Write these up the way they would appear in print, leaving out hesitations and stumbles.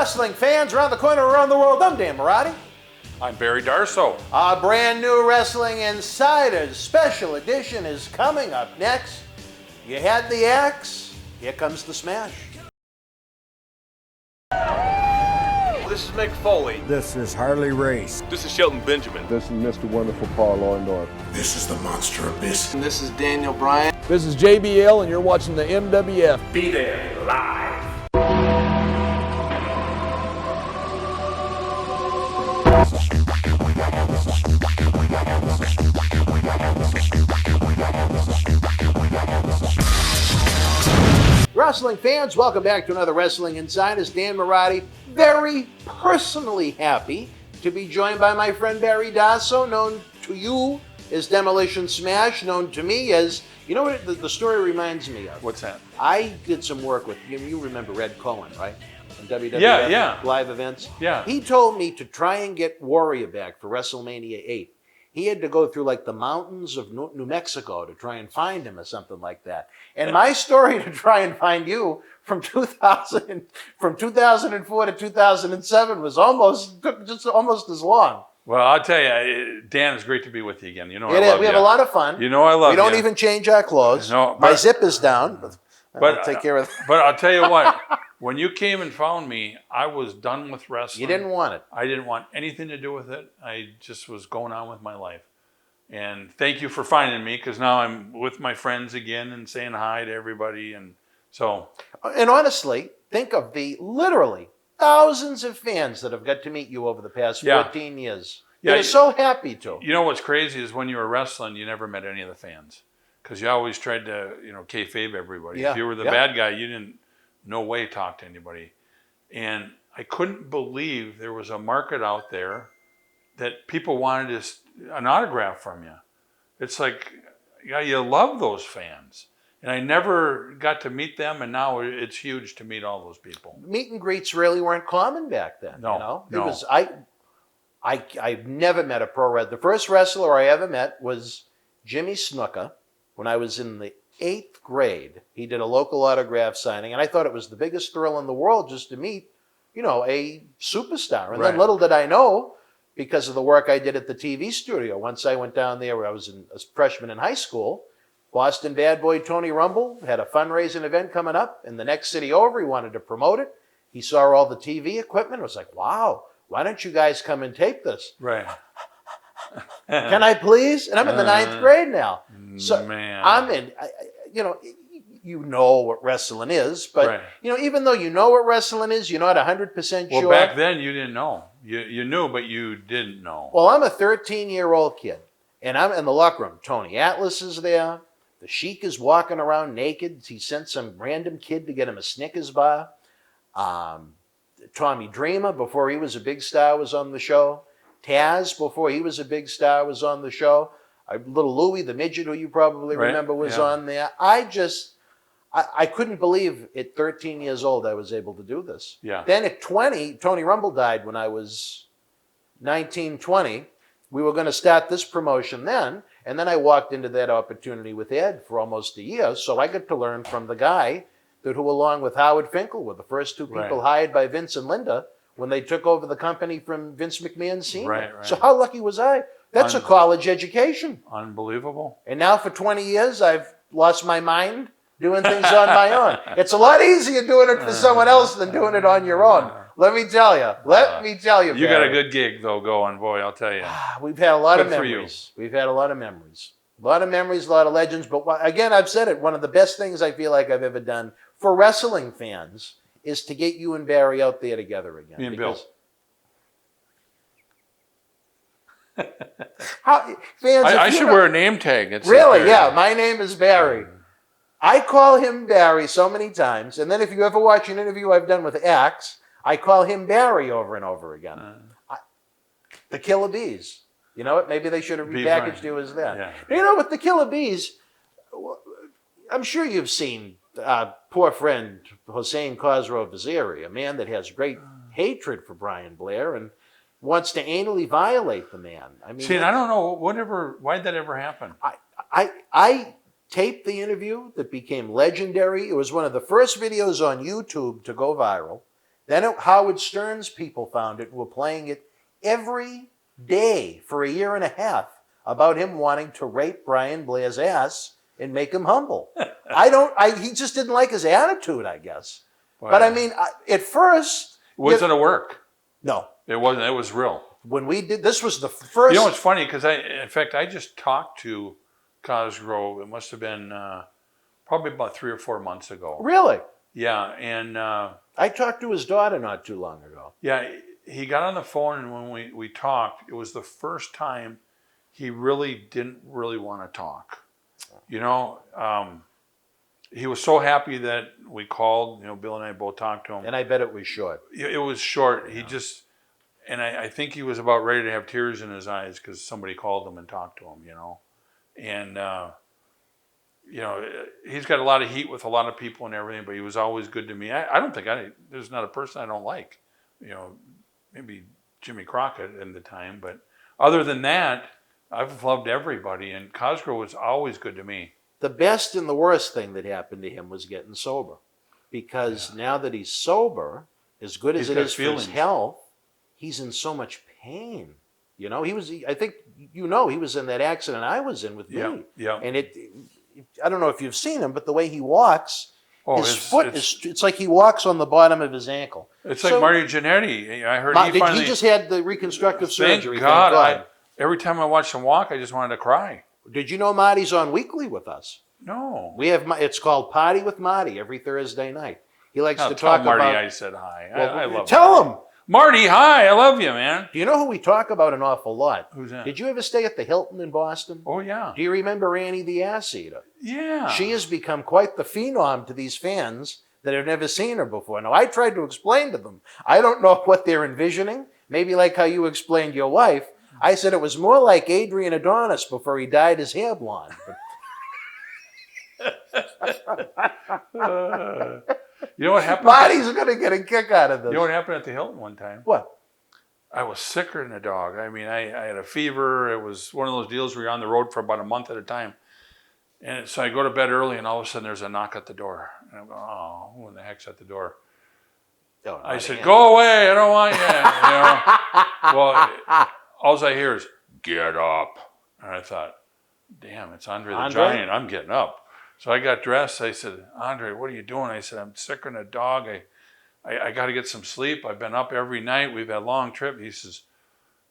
Wrestling fans around the corner, around the world, I'm Dan Marty. I'm Barry Darso. Our brand new Wrestling Insiders special edition is coming up next. You had the axe, here comes the smash. This is Mick Foley. This is Harley Race. This is Shelton Benjamin. This is Mr. Wonderful Paul Orndorff. This is the Monster Abyss. And this is Daniel Bryan. This is JBL, and you're watching the MWF. Be there live. Wrestling fans, welcome back to another Wrestling Insiders. Dan Marty, very personally happy to be joined by my friend Barry Darso, known to you as Demolition Smash, known to me as, you know what the story reminds me of? What's that? I did some work with, you remember Red Cohen, right? From WWF Yeah. live events. Yeah. He told me to try and get Warrior back for WrestleMania 8. He had to go through like the mountains of New Mexico to try and find him or something like that. And my story to try and find you from 2004 to 2007 was almost as long. Well, I'll tell you, Dan, it's great to be with you again. You know, We have a lot of fun. You know, I love you. We don't even change our clothes. No, my zip is down, but I'll take care of that. But I'll tell you what, when you came and found me, I was done with wrestling. You didn't want it. I didn't want anything to do with it. I just was going on with my life. And thank you for finding me, because now I'm with my friends again and saying hi to everybody. And so, and honestly, think of the literally thousands of fans that have got to meet you over the past 14 years. Yeah, They're so happy to. You know what's crazy is when you were wrestling, you never met any of the fans, because you always tried to, kayfabe everybody. Yeah. If you were the bad guy, you didn't, no way, talk to anybody. And I couldn't believe there was a market out there that people wanted an autograph from you. It's like, yeah, you love those fans. And I never got to meet them, and now it's huge to meet all those people. Meet and greets really weren't common back then. No. It was I've never met a pro wrestler. The first wrestler I ever met was Jimmy Snuka when I was in the 8th grade. He did a local autograph signing, and I thought it was the biggest thrill in the world just to meet, a superstar. And then little did I know, because of the work I did at the TV studio. Once I went down there where I was a freshman in high school, Boston bad boy Tony Rumble had a fundraising event coming up in the next city over. He wanted to promote it. He saw all the TV equipment. I was like, wow, why don't you guys come and tape this? Right. Can I please? And I'm in the 9th grade now. So man. I'm in, you know what wrestling is, but even though you know what wrestling is, you're not 100% sure. Well, back then you didn't know. You knew, but you didn't know. Well, I'm a 13-year-old kid, and I'm in the locker room. Tony Atlas is there. The Sheik is walking around naked. He sent some random kid to get him a Snickers bar. Tommy Dreamer, before he was a big star, was on the show. Taz, before he was a big star, was on the show. Little Louie, the midget, who you probably remember, was on there. I couldn't believe at 13 years old I was able to do this. Yeah. Then at 20, Tony Rumble died when I was 19, 20. We were going to start this promotion then, and then I walked into that opportunity with Ed for almost a year, so I got to learn from the guy who, along with Howard Finkel, were the first two people hired by Vince and Linda when they took over the company from Vince McMahon Sr. Right. So how lucky was I? That's a college education. Unbelievable. And now for 20 years, I've lost my mind doing things on my own. It's a lot easier doing it for someone else than doing it on your own. Let me tell you. You got a good gig, though, going, boy, I'll tell you. We've had a lot of Good for memories. We've had a lot of memories. A lot of memories, a lot of legends. But again, I've said it, one of the best things I feel like I've ever done for wrestling fans is to get you and Barry out there together again. Me and Bill. I should wear a name tag. It's really? Yeah, my name is Barry. I call him Barry so many times, and then if you ever watch an interview I've done with Axe, I call him Barry over and over again. The Killer Bees. You know what? Maybe they should have repackaged you as that. Yeah. With the Killer Bees, I'm sure you've seen poor friend Hossein Khosrow Vaziri, a man that has great hatred for Brian Blair and wants to anally violate the man. I mean, I don't know why did that ever happen. I taped the interview that became legendary. It was one of the first videos on YouTube to go viral. Then Howard Stern's people found it and were playing it every day for a year and a half about him wanting to rape Brian Blair's ass and make him humble. He just didn't like his attitude, I guess. Wow. But I mean, at first... Was it a work? No. It wasn't. It was real. When we did, this was the first... You know, it's funny because in fact, I just talked to Cosgrove. It must have been probably about 3 or 4 months ago. Really? Yeah, and I talked to his daughter not too long ago. yeah, he got on the phone, and when we talked, it was the first time he really didn't really want to talk. You know, he was so happy that we called. You know, Bill and I both talked to him. And I bet it was short. It was short. Yeah. He just, and I think he was about ready to have tears in his eyes because somebody called him and talked to him, you know. And, you know, he's got a lot of heat with a lot of people and everything, but he was always good to me. I don't think there's not a person I don't like, you know, maybe Jimmy Crockett in the time, but other than that, I've loved everybody, and Cosgrove was always good to me. The best and the worst thing that happened to him was getting sober. Because now that he's sober, as good as it is for his health, he's in so much pain. You know, I think, you know, he was in that accident I was in with me. Yeah. And I don't know if you've seen him, but the way he walks, his foot it's like he walks on the bottom of his ankle. It's like Marty Jannetty. I heard he just had the reconstructive surgery. Thank God. Every time I watched him walk, I just wanted to cry. Did you know Marty's on weekly with us? No. It's called Party with Marty every Thursday night. He likes to tell talk Marty about... I said hi. Well, I love tell Marty. him. Marty, hi. I love you, man. Do you know who we talk about an awful lot? Who's that? Did you ever stay at the Hilton in Boston? Oh, yeah. Do you remember Annie the Ass Eater? Yeah. She has become quite the phenom to these fans that have never seen her before. Now, I tried to explain to them. I don't know what they're envisioning. Maybe like how you explained your wife. I said it was more like Adrian Adonis before he dyed his hair blonde. You know what happened? Marty's going to get a kick out of this. You know what happened at the Hilton one time? What? I was sicker than a dog. I mean, I had a fever. It was one of those deals where you're on the road for about a month at a time. And so I go to bed early, and all of a sudden there's a knock at the door. And I'm going, oh, who in the heck's at the door? Oh, I said, go away. I don't want you. You know? Well, all I hear is, get up. And I thought, damn, it's Andre the Giant. I'm getting up. So I got dressed. I said, Andre, what are you doing? I said, I'm sicker than a dog. I got to get some sleep. I've been up every night. We've had a long trip. He says,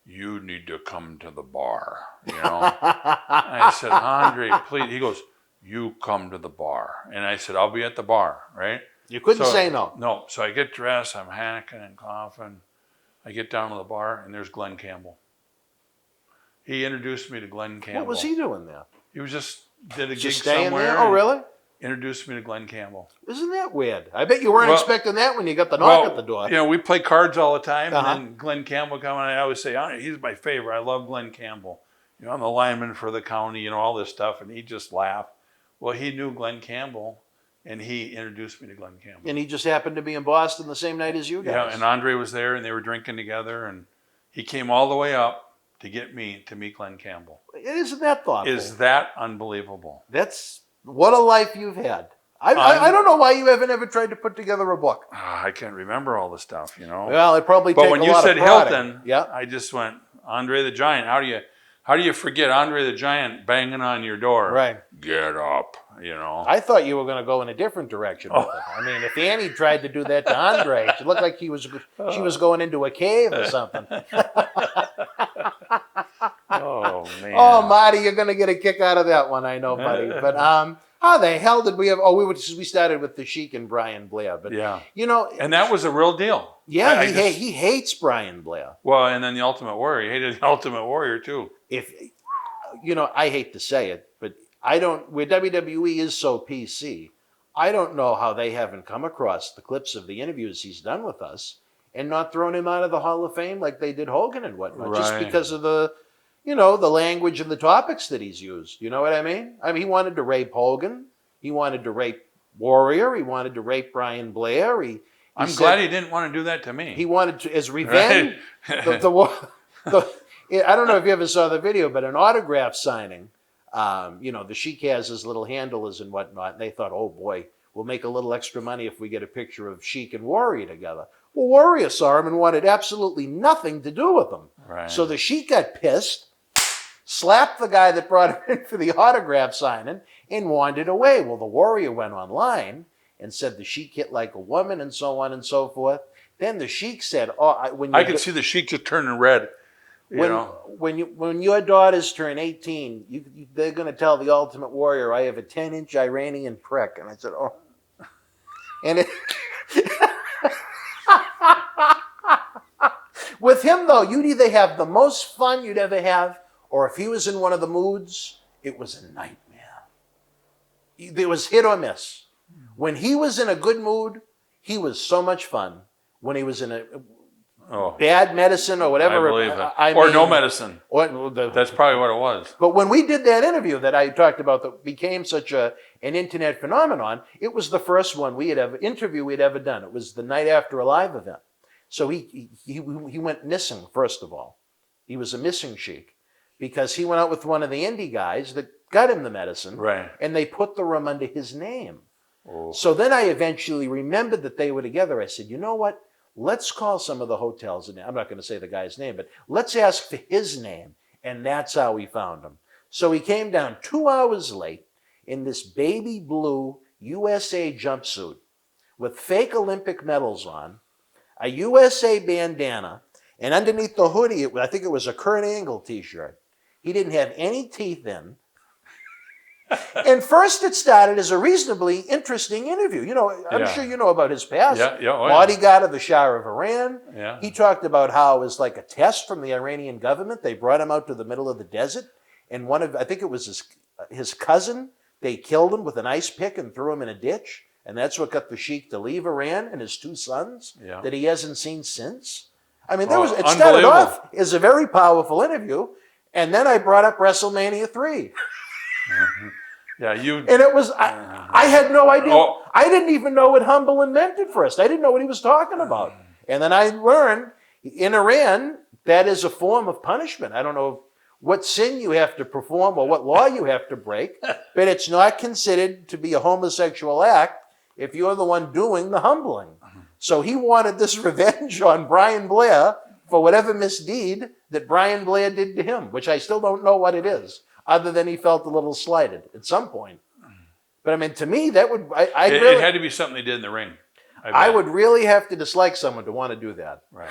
you need to come to the bar, you know. I said, Andre, please. He goes, you come to the bar. And I said, I'll be at the bar, right? You couldn't say no. No. So I get dressed. I'm hacking and coughing. I get down to the bar, and there's Glenn Campbell. He introduced me to Glenn Campbell. What was he doing there? He was just did a gig staying somewhere. there? Oh, really? Introduced me to Glenn Campbell. Isn't that weird? I bet you weren't expecting that when you got the knock at the door. You know, we play cards all the time, and then Glenn Campbell coming. I always say, he's my favorite. I love Glenn Campbell. You know, I'm the lineman for the county, you know, all this stuff, and he just laughed. Well, he knew Glenn Campbell, and he introduced me to Glenn Campbell. And he just happened to be in Boston the same night as you guys. Yeah, and Andre was there, and they were drinking together, and he came all the way up to get me to meet Glenn Campbell. Isn't that thoughtful? Is that unbelievable? That's what a life you've had. I don't know why you haven't ever tried to put together a book. I can't remember all the stuff, you know. Well, it probably But take when a you lot said of prodding. Hilton, yeah, I just went, Andre the Giant. How do you forget Andre the Giant banging on your door? Right. Get up, you know. I thought you were going to go in a different direction with it. I mean, if Annie tried to do that to Andre, it looked like she was going into a cave or something. Oh, man. Oh, Marty, you're going to get a kick out of that one, I know, buddy. But how the hell did we have? Oh, we started with the Sheik and Brian Blair, but yeah, you know, and that was a real deal. Yeah, he hates Brian Blair. Well, and then the Ultimate Warrior, he hated the Ultimate Warrior too. If you know, I hate to say it, but I don't. Where WWE is so PC, I don't know how they haven't come across the clips of the interviews he's done with us and not thrown him out of the Hall of Fame like they did Hogan and whatnot, just because of the. You know, the language and the topics that he's used. You know what I mean? I mean, he wanted to rape Hogan. He wanted to rape Warrior. He wanted to rape Brian Blair. I'm glad he didn't want to do that to me. He wanted to, as revenge. Right. I don't know if you ever saw the video, but an autograph signing, you know, the Sheik has his little handlers and whatnot. And they thought, oh boy, we'll make a little extra money if we get a picture of Sheik and Warrior together. Well, Warrior saw him and wanted absolutely nothing to do with him. Right. So the Sheik got pissed, slapped the guy that brought him in for the autograph signing, and wandered away. Well, the Warrior went online and said the Sheik hit like a woman and so on and so forth. Then the Sheik said, I could see the Sheik just turning red. When your daughters turn 18, they're going to tell the Ultimate Warrior, I have a 10-inch Iranian prick. And I said, oh. And it... With him, though, you'd either have the most fun you'd ever have, or if he was in one of the moods, it was a nightmare. There was hit or miss. When he was in a good mood, he was so much fun. When he was in a bad medicine or whatever. I believe it. No medicine. That's probably what it was. But when we did that interview that I talked about that became such an internet phenomenon, it was the first one we'd ever done. It was the night after a live event. So he went missing, first of all. He was a missing Sheik because he went out with one of the indie guys that got him the medicine. Right. And they put the room under his name. Oh. So then I eventually remembered that they were together. I said, you know what? Let's call some of the hotels. And I'm not going to say the guy's name, but let's ask for his name. And that's how we found him. So he came down 2 hours late in this baby blue USA jumpsuit with fake Olympic medals on, a USA bandana, and underneath the hoodie, I think it was a Kurt Angle t-shirt. He didn't have any teeth in. And first it started as a reasonably interesting interview. You know, I'm sure you know about his past. Bodyguard of the Shah of Iran. Yeah. He talked about how it was like a test from the Iranian government. They brought him out to the middle of the desert. And I think it was his cousin, they killed him with an ice pick and threw him in a ditch. And that's what got the Sheik to leave Iran and his 2 sons that he hasn't seen since. I mean, it started off as a very powerful interview. And then I brought up WrestleMania 3. Mm-hmm. Yeah, and it was, I had no idea. I didn't even know what Humberland meant at first. I didn't know what he was talking about. And then I learned in Iran, that is a form of punishment. I don't know what sin you have to perform or what law you have to break, but it's not considered to be a homosexual act if you're the one doing the humbling. So he wanted this revenge on Brian Blair for whatever misdeed that Brian Blair did to him, which I still don't know what it is, other than he felt a little slighted at some point. But I mean, to me, that would... It had to be something they did in the ring. I would really have to dislike someone to want to do that. Right.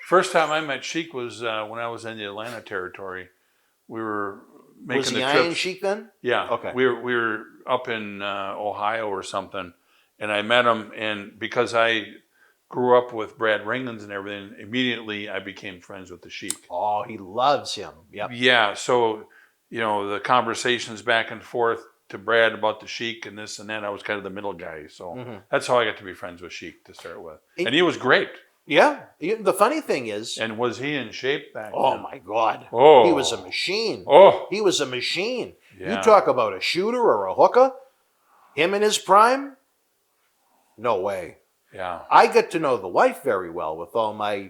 First time I met Sheik was when I was in the Atlanta territory. We were making the trip. Was he Iron Sheik then? Yeah. Okay. We were up in Ohio or something, and I met him, and because I grew up with Brad Ringlands and everything, immediately I became friends with the Sheik. Oh, he loves him. Yep. Yeah, so, you know, the conversations back and forth to Brad about the Sheik and this and that, I was kind of the middle guy. So that's how I got to be friends with Sheik to start with. And he was great. Yeah. The funny thing is... And was he in shape back then? Oh, my God. Oh. He was a machine. Oh. He was a machine. Yeah. You talk about a shooter or a hooker, him in his prime, no way. Yeah. I got to know the wife very well with all my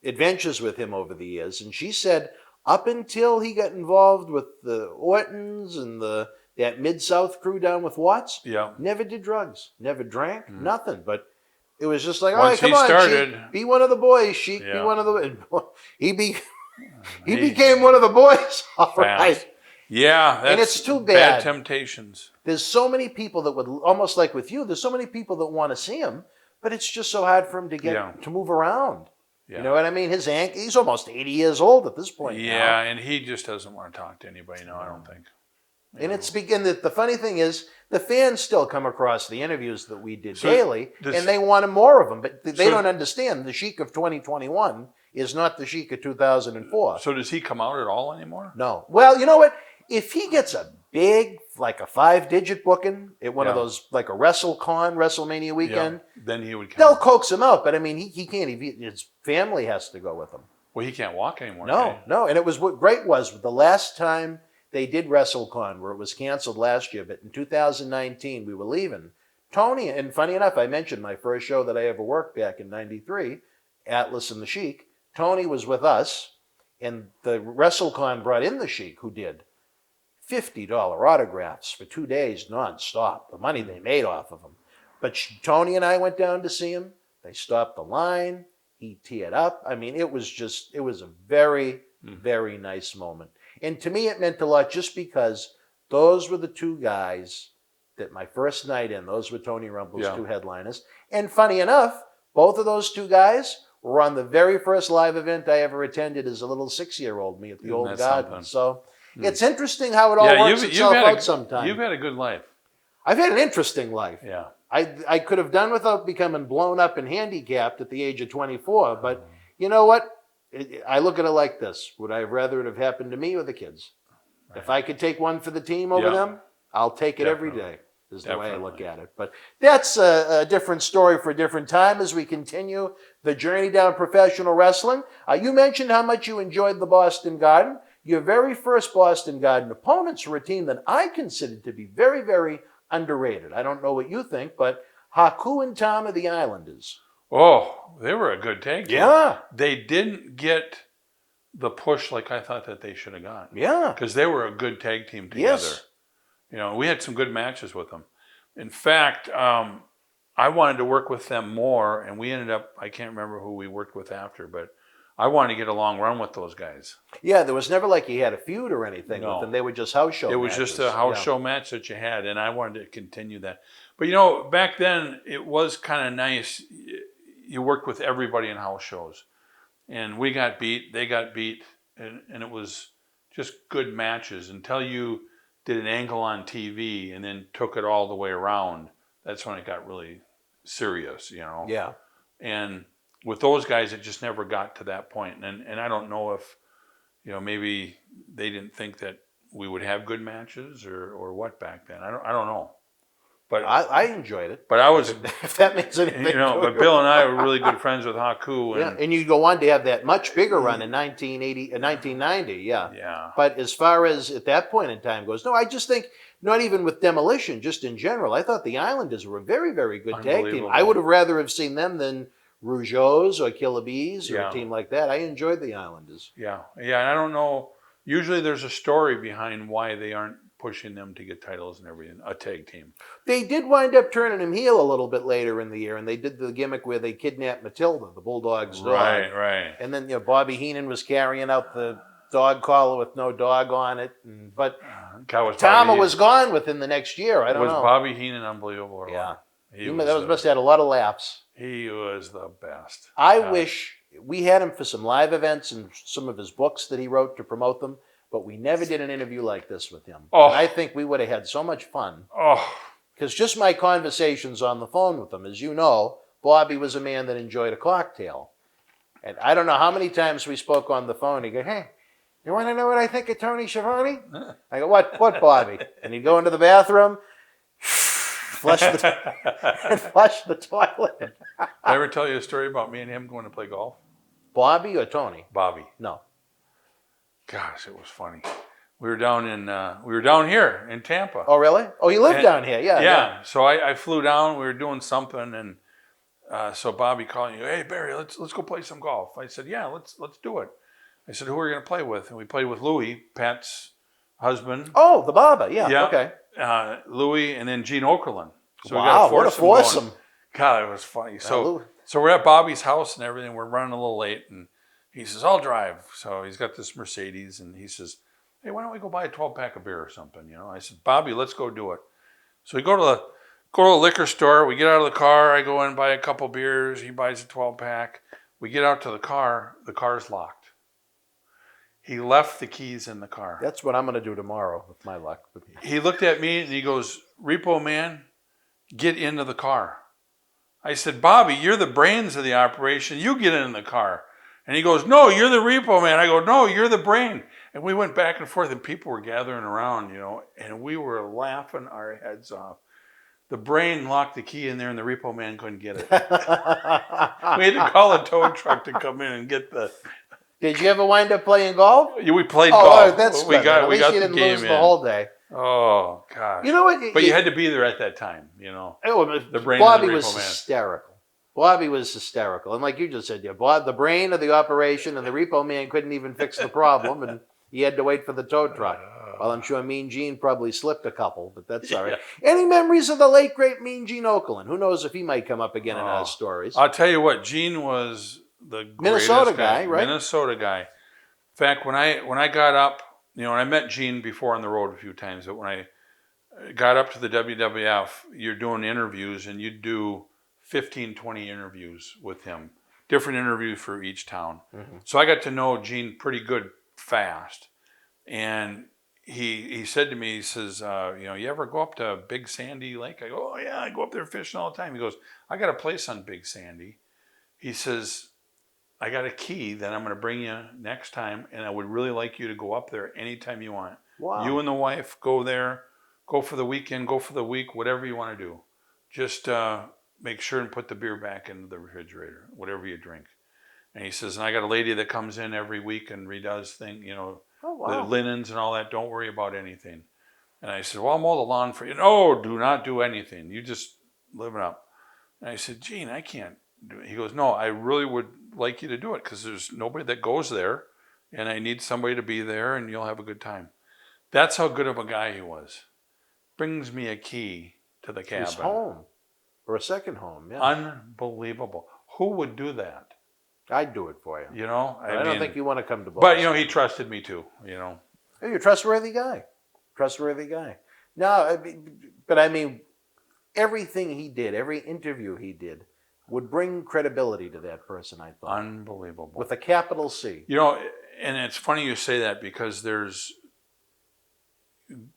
adventures with him over the years. And she said up until he got involved with the Ortons and that Mid-South crew down with Watts, never did drugs, never drank, nothing. But it was just like, all right, come on, Sheik, be one of the boys, Sheik, be one of the... He became one of the boys, all right. Yeah, and it's too bad. Bad temptations. There's so many people that would, almost like with you, there's so many people that want to see him, but it's just so hard for him to get to move around. Yeah. You know what I mean? He's almost 80 years old at this point. Yeah, and he just doesn't want to talk to anybody now, I don't think. And the funny thing is, the fans still come across the interviews that we did daily, and they want more of them, but they don't understand the Sheik of 2021 is not the Sheik of 2004. So does he come out at all anymore? No. Well, you know what? If he gets a big, like a 5-digit booking at one of those, like a WrestleMania weekend, then he would come. They'll coax him out, but I mean, he can't even, his family has to go with him. Well, he can't walk anymore. No. And it was what great was the last time they did WrestleCon, where it was canceled last year, but in 2019, we were leaving. Tony, and funny enough, I mentioned my first show that I ever worked back in 93, Atlas and the Sheik. Tony was with us, and the WrestleCon brought in the Sheik, who did $50 autographs for 2 days nonstop, the money they made off of them. But Tony and I went down to see him. They stopped the line. He teed up. I mean, it was a very, very nice moment. And to me, it meant a lot just because those were the two guys that my first night in, those were Tony Rumpel's two headliners. And funny enough, both of those two guys were on the very first live event I ever attended as a little 6-year-old, me at the Old Garden. Something? So it's interesting how it all works itself out sometimes. You've had a good life. I've had an interesting life. Yeah. I could have done without becoming blown up and handicapped at the age of 24, but you know what? I look at it like this. Would I rather it have happened to me or the kids? Right. If I could take one for the team over them, I'll take it every day, is the way I look at it. But that's a different story for a different time as we continue the journey down professional wrestling. You mentioned how much you enjoyed the Boston Garden. Your very first Boston Garden opponents were a team that I considered to be very, very underrated. I don't know what you think, but Haku and Tom of the Islanders. Oh, they were a good tag team. Yeah. They didn't get the push like I thought that they should have gotten. Yeah. Because they were a good tag team together. Yes. You know, we had some good matches with them. In fact, I wanted to work with them more, and we ended up, I can't remember who we worked with after, but I wanted to get a long run with those guys. Yeah, there was never like you had a feud or anything with them. They were just house show matches. It was just a house show match that you had, and I wanted to continue that. But, you know, back then, it was kind of nice. You worked with everybody in house shows. And we got beat, they got beat, and it was just good matches until you did an angle on TV and then took it all the way around. That's when it got really serious, you know. Yeah. And with those guys, it just never got to that point. And I don't know if, you know, maybe they didn't think that we would have good matches or what back then. I don't know. But I enjoyed it. But I was, if that means anything. You know, but Bill and I were really good friends with Haku. And you go on to have that much bigger run in 1990. Yeah. Yeah. But as far as at that point in time goes, no, I just think not even with Demolition, just in general, I thought the Islanders were a very, very good tag team. I would have rather have seen them than Rougeau's or Killer Bees or a team like that. I enjoyed the Islanders. Yeah. Yeah. And I don't know. Usually there's a story behind why they aren't pushing them to get titles and everything, a tag team. They did wind up turning him heel a little bit later in the year, and they did the gimmick where they kidnapped Matilda, the Bulldog's dog. Right. And then, you know, Bobby Heenan was carrying out the dog collar with no dog on it. But Tama was gone within the next year. I don't know. Was Bobby Heenan unbelievable or what? He must have had a lot of laughs. He was the best. I wish we had him for some live events and some of his books that he wrote to promote them. But we never did an interview like this with him. And I think we would have had so much fun. Because just my conversations on the phone with him, as you know, Bobby was a man that enjoyed a cocktail. And I don't know how many times we spoke on the phone. He'd go, hey, you want to know what I think of Tony Schiavone? I go, what, Bobby? And he'd go into the bathroom, flush the toilet. Did I ever tell you a story about me and him going to play golf? Bobby or Tony? Bobby. No. Gosh, it was funny. We were down here in Tampa. Oh, really? Oh, you lived down here, yeah. So I flew down. We were doing something, and so Bobby called me. Hey, Barry, let's go play some golf. I said, yeah, let's do it. I said, who are we going to play with? And we played with Louie, Pat's husband. Oh, the Baba, yeah. Okay. Louie, and then Gene Okerlund. So wow, we got what a foursome! God, it was funny. So we're at Bobby's house and everything. We're running a little late, and he says, I'll drive. So he's got this Mercedes, and he says, hey, why don't we go buy a 12-pack of beer or something? You know, I said, Bobby, let's go do it. So we go to the liquor store. We get out of the car. I go in and buy a couple beers. He buys a 12-pack. We get out to the car. The car's locked. He left the keys in the car. That's what I'm going to do tomorrow with my luck. He looked at me, and he goes, Repo Man, get into the car. I said, Bobby, you're the brains of the operation. You get in the car. And he goes, no, you're the Repo Man. I go, no, you're the brain. And we went back and forth, and people were gathering around, you know, and we were laughing our heads off. The brain locked the key in there, and the Repo Man couldn't get it. We had to call a tow truck to come in and get the... Did you ever wind up playing golf? Yeah, we played golf. Oh, that's we good. got, At we least got you the didn't game lose in. the whole day. Oh, gosh. You know what? But you had to be there at that time, you know. The brain Bobby of the was Repo Man. hysterical. Bobby was hysterical. And like you just said, the brain of the operation, and the Repo Man couldn't even fix the problem, and he had to wait for the tow truck. Well, I'm sure Mean Gene probably slipped a couple, but that's all right. Any memories of the late, great Mean Gene Okerlund? Who knows if he might come up again in our stories. I'll tell you what, Gene was the Minnesota greatest guy, right? Minnesota guy. In fact, when I got up, and I met Gene before on the road a few times, but when I got up to the WWF, you're doing interviews, and you do 15, 20 interviews with him. Different interviews for each town. Mm-hmm. So I got to know Gene pretty good fast. And he said to me, he says, you ever go up to Big Sandy Lake? I go, oh yeah, I go up there fishing all the time. He goes, I got a place on Big Sandy. He says, I got a key that I'm going to bring you next time, and I would really like you to go up there anytime you want. Wow. You and the wife go there, go for the weekend, go for the week, whatever you want to do. Just make sure and put the beer back into the refrigerator, whatever you drink. And he says, and I got a lady that comes in every week and redoes things, the linens and all that. Don't worry about anything. And I said, well, I'll mow the lawn for you. No, do not do anything. You just live it up. And I said, Gene, I can't do it. He goes, no, I really would like you to do it because there's nobody that goes there, and I need somebody to be there, and you'll have a good time. That's how good of a guy he was. Brings me a key to the cabin. His home. Or a second home, yeah. Unbelievable. Who would do that? I'd do it for you. I don't think you want to come to Boston. But, he trusted me too, You're a trustworthy guy. No, but I mean, everything he did, every interview he did, would bring credibility to that person, I thought. Unbelievable. With a capital C. And it's funny you say that because there's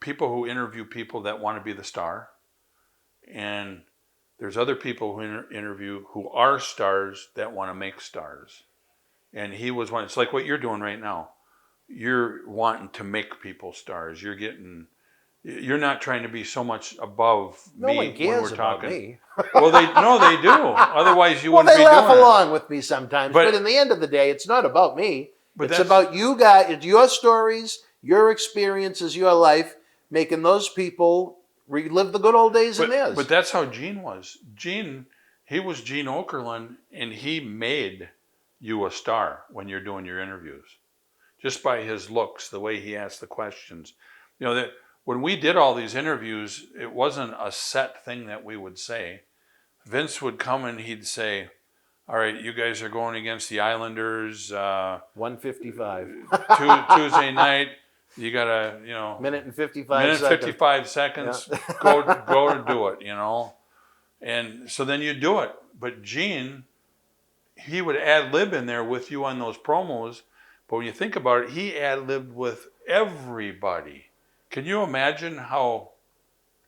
people who interview people that want to be the star, and there's other people who interview who are stars that want to make stars. And he was one. It's like what you're doing right now. You're wanting to make people stars. You're not trying to be so much above me one cares when we're talking. About me. Well, they do. Otherwise, you wouldn't be doing it. They laugh along with me sometimes, but in the end of the day, it's not about me. It's about you guys. It's your stories, your experiences, your life, making those people relive the good old days in theirs. But that's how Gene was. He was Gene Okerlund, and he made you a star when you're doing your interviews, just by his looks, the way he asked the questions. That when we did all these interviews, it wasn't a set thing that we would say. Vince would come and he'd say, all right, you guys are going against the Islanders. 155. Tuesday night. You got a, minute and 55 seconds. Yeah. Go to do it, And so then you do it. But Gene, he would ad-lib in there with you on those promos. But when you think about it, he ad-libbed with everybody. Can you imagine how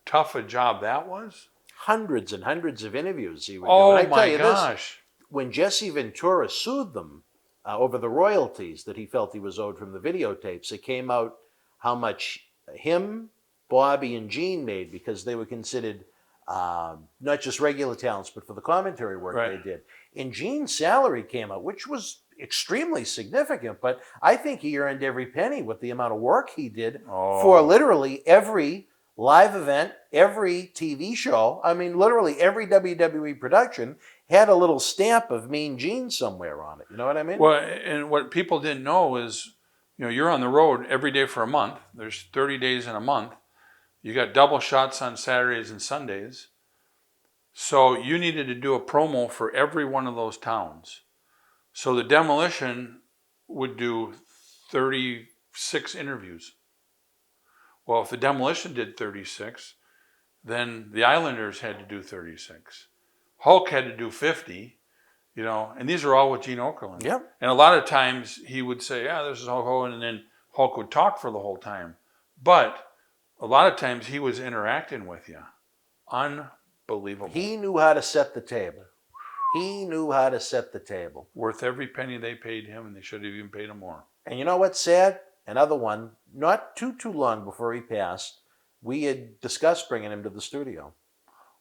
tough a job that was? Hundreds and hundreds of interviews he would do. Oh, my gosh. When Jesse Ventura sued them over the royalties that he felt he was owed from the videotapes, it came out how much him, Bobby, and Gene made because they were considered not just regular talents, but for the commentary work they did. And Gene's salary came out, which was extremely significant, but I think he earned every penny with the amount of work he did for literally every live event, every TV show. I mean, literally every WWE production had a little stamp of Mean Gene somewhere on it. You know what I mean? Well, and what people didn't know is, you're on the road every day for a month. There's 30 days in a month. You got double shots on Saturdays and Sundays. So you needed to do a promo for every one of those towns. So the Demolition would do 36 interviews. Well, if the Demolition did 36, then the Islanders had to do 36. Hulk had to do 50, and these are all with Gene Okerlund. Yep. And a lot of times he would say, yeah, this is Hulk Hogan, and then Hulk would talk for the whole time. But a lot of times he was interacting with you. Unbelievable. He knew how to set the table. Worth every penny they paid him, and they should have even paid him more. And you know what's sad? Another one, not too long before he passed, we had discussed bringing him to the studio.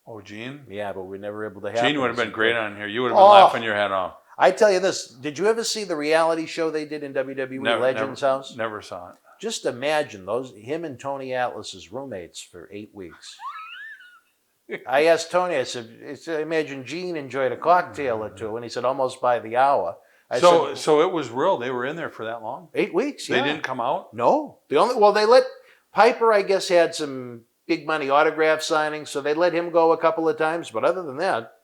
Oh, Gene? Yeah, but we were never able to have Gene would have been great on here. You would have been laughing your head off. I tell you this, did you ever see the reality show they did in WWE Legends House? Never saw it. Just imagine him and Tony Atlas's roommates for 8 weeks. I asked Tony, I said, imagine Gene enjoyed a cocktail or two, and he said almost by the hour. So it was real. They were in there for that long? 8 weeks, yeah. They didn't come out? No. They Piper, I guess, had some big money autograph signings, so they let him go a couple of times. But other than that,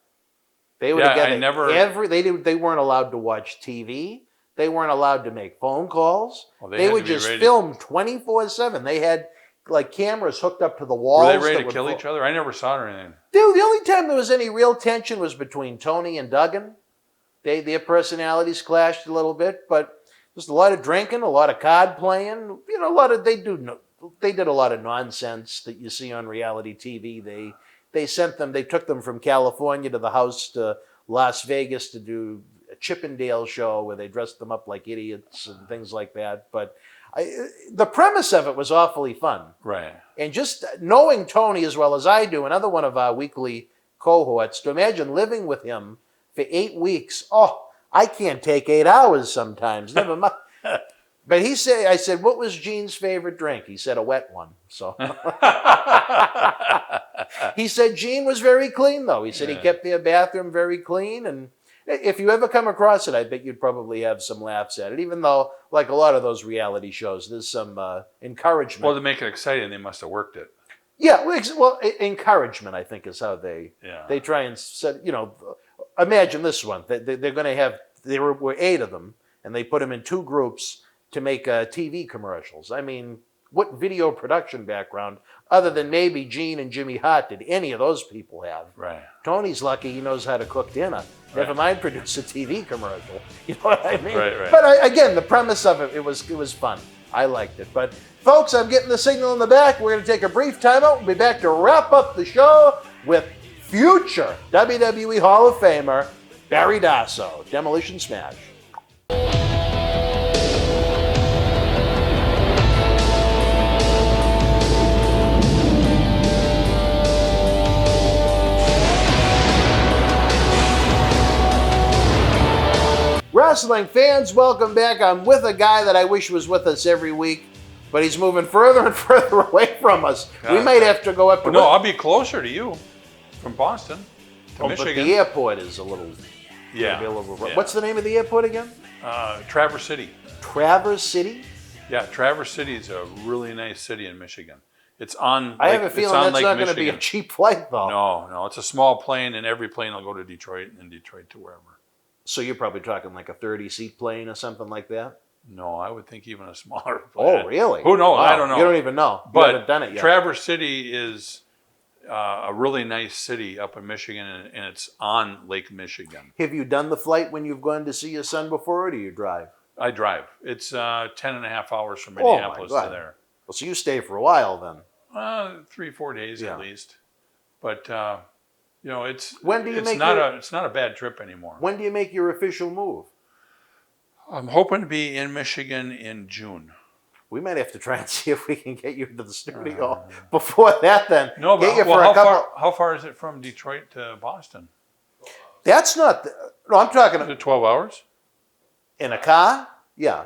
they would Yeah, get I never- They weren't allowed to watch TV. They weren't allowed to make phone calls. Well, they had would to be just ready- film 24/7. They had like cameras hooked up to the walls. Were they ready that to would kill each other? I never saw it or anything. The only time there was any real tension was between Tony and Duggan. Their personalities clashed a little bit, but there's a lot of drinking, a lot of card playing. You know, they did a lot of nonsense that you see on reality TV. They took them from California to the house to Las Vegas to do a Chippendale show where they dressed them up like idiots and things like that. But the premise of it was awfully fun. Right. And just knowing Tony as well as I do, another one of our weekly cohorts, to imagine living with him for 8 weeks. Oh, I can't take 8 hours sometimes. Never mind. But I said, what was Gene's favorite drink? He said, a wet one. So he said Gene was very clean, though. He said he kept their bathroom very clean. And if you ever come across it, I bet you'd probably have some laughs at it, even though, like a lot of those reality shows, there's some encouragement. Well, to make it exciting, they must have worked it. Yeah, well, encouragement, I think, is how they try and set, imagine this one. They're going to have, there were 8 of them, and they put them in 2 groups to make TV commercials. I mean, what video production background, other than maybe Gene and Jimmy Hart, did any of those people have? Right. Tony's lucky he knows how to cook dinner. Never mind produce a TV commercial. You know what I mean? Right. But again, the premise of it was fun. I liked it. But folks, I'm getting the signal in the back. We're going to take a brief timeout. We'll be back to wrap up the show with future WWE Hall of Famer Barry Dasso. Demolition Smash. Wrestling fans, welcome back. I'm with a guy that I wish was with us every week, but he's moving further and further away from us. We might have to go up to... No, I'll be closer to you from Boston to But Michigan. the airport is a little... Yeah. What's the name of the airport again? Traverse City. Traverse City? Yeah, Traverse City is a really nice city in Michigan. It's on. I have a feeling that's not going to be a cheap flight, though. No, it's a small plane, and every plane will go to Detroit, and then Detroit to wherever. So you're probably talking like a 30-seat plane or something like that? No, I would think even a smaller plane. Oh, really? Who knows? Wow. I don't know. You don't even know. You But haven't done it yet. Traverse City is a really nice city up in Michigan, and it's on Lake Michigan. Have you done the flight when you've gone to see your son before, or do you drive? I drive. It's 10.5 hours from Oh, my Minneapolis God. to there. Well, so you stay for a while then. 3-4 days Yeah. at least. But it's When do you it's make not your- it's not a bad trip anymore. When do you make your official move? I'm hoping to be in Michigan in June. We might have to try and see if we can get you into the studio before that. Then No, get but you for well, a couple. how far is it from Detroit to Boston? That's not. No, I'm Is talking it 12 hours? in a car. Yeah,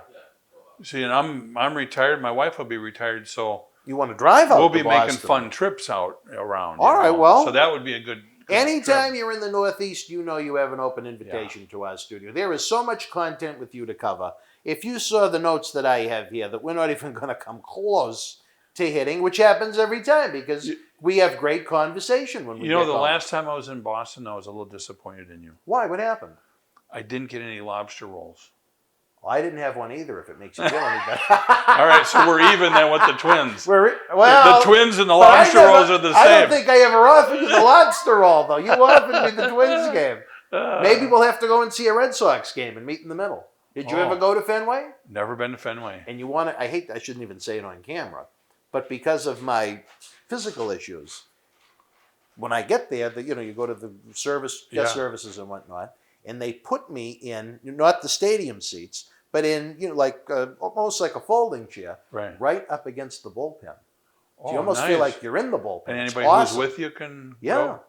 See, and I'm retired. My wife will be retired, so you want to drive out. we'll to be making Boston. fun trips out around. All right, well, so that would be a good Anytime trip. you're in the Northeast, you know you have an open invitation to our studio. There is so much content with you to cover. If you saw the notes that I have here that we're not even going to come close to hitting, which happens every time because we have great conversation when we You know, get the going. last time I was in Boston, I was a little disappointed in you. Why? What happened? I didn't get any lobster rolls. Well, I didn't have one either, if it makes you feel any better. All right, so we're even then with the twins. The twins and the but I lobster never- rolls are the I same. don't think I ever offered you the lobster roll, though. You offered me the Twins game. Maybe we'll have to go and see a Red Sox game and meet in the middle. Did you Oh. ever go to Fenway? Never been to Fenway. And you want to, I shouldn't even say it on camera, but because of my physical issues, when I get there, you go to the guest Yeah. services and whatnot, and they put me in, not the stadium seats, but in, almost like a folding chair, Right. up against the bullpen. So Oh, you almost nice. feel like you're in the bullpen. And It's anybody awesome. who's with you can Yeah. go?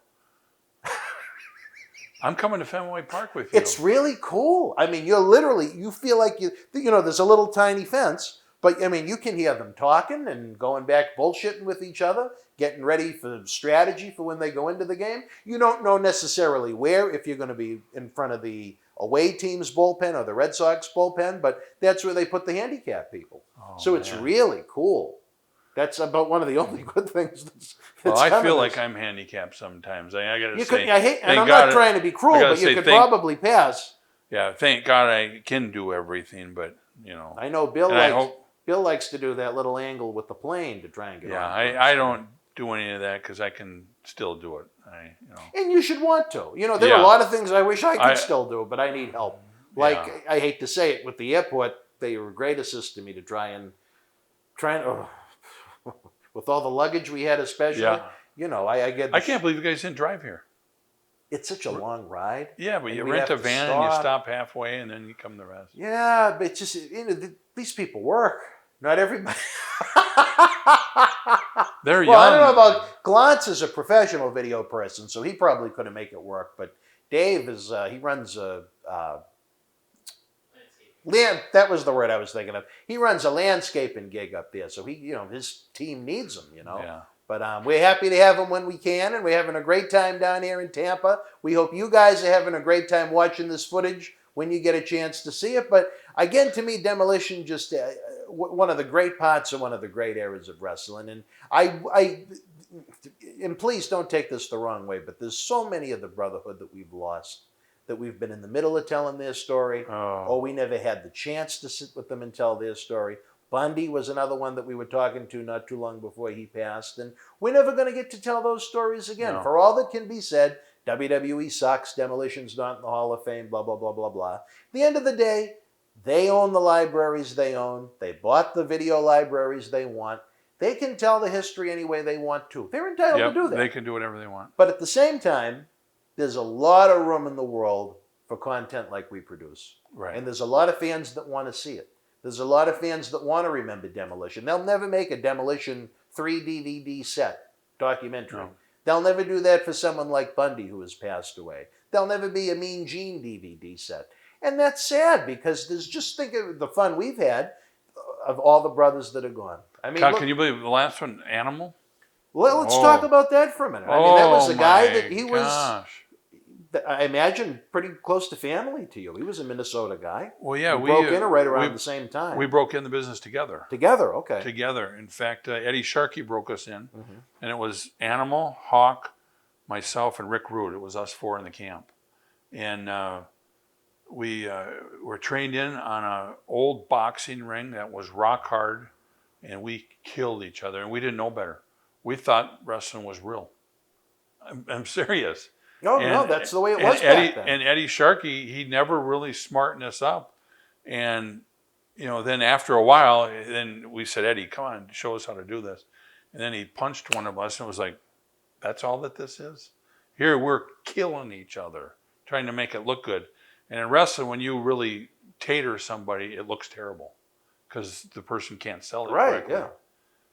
I'm coming to Fenway Park with you. It's really cool. I mean, you feel like there's a little tiny fence, but I mean, you can hear them talking and going back bullshitting with each other, getting ready for strategy for when they go into the game. You don't know necessarily where, if you're going to be in front of the away team's bullpen or the Red Sox bullpen, but that's where they put the handicap people. Oh, So it's man. really cool. That's about one of the only good things that's Well, I come feel of like this. I'm handicapped sometimes. I got to You say, could, I hate, and thank I'm God not trying to be cruel, gotta but you say could thank- probably pass. Yeah, thank God I can do everything, but I know Bill and I likes hope- Bill likes to do that little angle with the plane to try and get yeah, on. I don't do any of that because I can still do it. And you should want to. There are Yeah. a lot of things I wish I could I- still do, but I need help. Like Yeah. I hate to say it, with the airport, they were a great assist to me to try and with all the luggage we had, especially. Yeah. I get. I can't believe you guys didn't drive here. It's such a long ride. Yeah, but and you we rent have a to van and you stop halfway and then you come the rest. Yeah, but it's just these people work. Not everybody. They're Well, young. I don't know about Glantz is a professional video person, so he probably couldn't make it work. But Dave is he runs a that was the word I was thinking of. He runs a landscaping gig up there, so he his team needs him. Yeah. But we're happy to have him when we can, and we're having a great time down here in Tampa. We hope you guys are having a great time watching this footage when you get a chance to see it. But again, to me, Demolition just one of the great parts of one of the great eras of wrestling. And and please don't take this the wrong way, but there's so many of the Brotherhood that we've lost, that we've been in the middle of telling their story, or we never had the chance to sit with them and tell their story. Bundy was another one that we were talking to not too long before he passed, and we're never going to get to tell those stories again. No. For all that can be said, WWE sucks, Demolition's not in the Hall of Fame, blah, blah, blah, blah, blah. At the end of the day, they own the libraries they own. They bought the video libraries they want. They can tell the history any way they want to. They're entitled to do that. They can do whatever they want. But at the same time, there's a lot of room in the world for content like we produce. Right. And there's a lot of fans that want to see it. There's a lot of fans that want to remember Demolition. They'll never make a Demolition 3 DVD set documentary. No. They'll never do that for someone like Bundy who has passed away. There'll never be a Mean Gene DVD set. And that's sad because think of the fun we've had of all the brothers that are gone. I mean, God, look, can you believe the last one, Animal? well, let's talk about that for a minute. I mean, that was a guy that he was, I imagine, pretty close to family to you. He was a Minnesota guy. Well, yeah, we broke in right around the same time. We broke in the business together. Together, okay. Together. In fact, Eddie Sharkey broke us in, and it was Animal, Hawk, myself, and Rick Rude. It was us four in the camp. And we were trained in on an old boxing ring that was rock hard, and we killed each other, and we didn't know better. We thought wrestling was real. I'm serious. No, that's the way it was Eddie, back then. And Eddie Sharkey, he never really smartened us up. And, then after a while, then we said, Eddie, come on, show us how to do this. And then he punched one of us, and it was like, that's all that this is? Here we're killing each other, trying to make it look good. And in wrestling, when you really tater somebody, it looks terrible because the person can't sell it correctly. Yeah.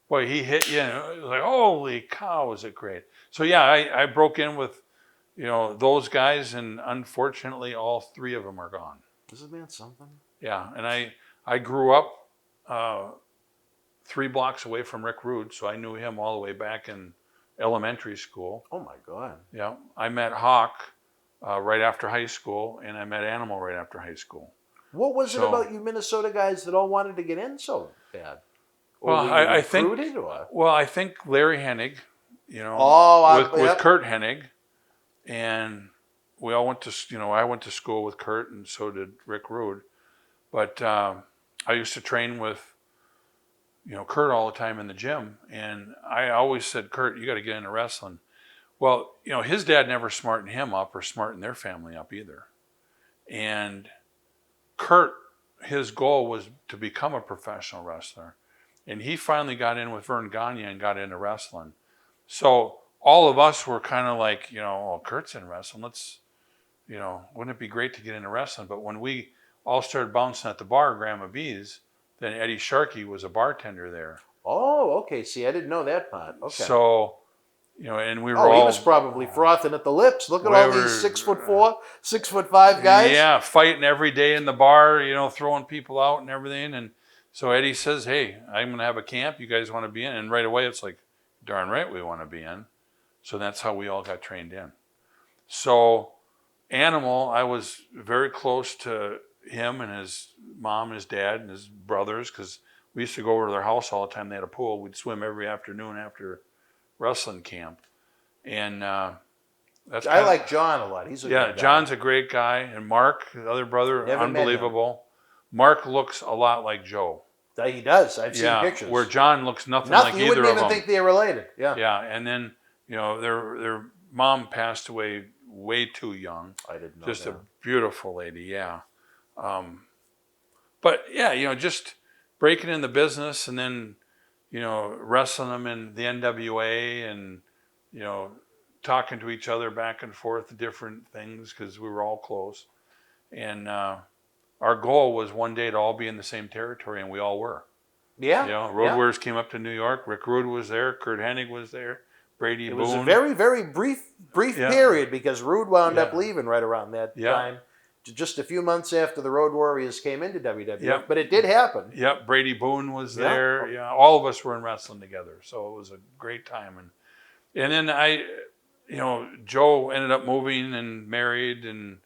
Boy, he hit you, it was like, holy cow, was it great. So yeah, I broke in with, those guys, and unfortunately, all three of them are gone. Isn't that something? Yeah, and I grew up 3 blocks away from Rick Rude, so I knew him all the way back in elementary school. Oh my God. Yeah, I met Hawk right after high school, and I met Animal right after high school. What was it about you Minnesota guys that all wanted to get in so bad? Or Well, were you I think. recruited, or? Well, I think Larry Hennig, with yep. Kurt Hennig, and we all went to. I went to school with Kurt, and so did Rick Rude. But I used to train with, Kurt all the time in the gym, and I always said, Kurt, you got to get into wrestling. Well, his dad never smartened him up or smartened their family up either. And Kurt, his goal was to become a professional wrestler. And he finally got in with Vern Gagne and got into wrestling. So all of us were kind of like, well, Kurt's in wrestling. Let's, wouldn't it be great to get into wrestling? But when we all started bouncing at the bar, Grandma B's, then Eddie Sharkey was a bartender there. Oh, okay. See, I didn't know that part. Okay. So, and we were all... he was probably frothing at the lips. Look at all these 6'4", 6'5" guys. Yeah, fighting every day in the bar, throwing people out and everything. And so Eddie says, hey, I'm going to have a camp. You guys want to be in? And right away it's like, darn right we want to be in. So that's how we all got trained in. So Animal, I was very close to him and his mom and his dad and his brothers because we used to go over to their house all the time. They had a pool. We'd swim every afternoon after wrestling camp. And that's I like John a lot. He's a good guy. John's a great guy. And Mark, the other brother, Never met him. unbelievable. Mark looks a lot like Joe. He does. I've seen pictures. Where John looks nothing like either of them. You wouldn't even think they're related. Yeah. Yeah, and then, their mom passed away way too young. I didn't know Just that. a beautiful lady, yeah. But, yeah, just breaking in the business and then, wrestling them in the NWA and, talking to each other back and forth, different things, because we were all close. And our goal was one day to all be in the same territory, and we all were. Yeah. Road Warriors came up to New York. Rick Rude was there. Kurt Hennig was there. Brady Boone. It was a very, very brief period because Rude wound up leaving right around that time. Just a few months after the Road Warriors came into WWF, but it did happen. Yep, Brady Boone was there. Yeah, all of us were in wrestling together, so it was a great time. And then Joe ended up moving and married, and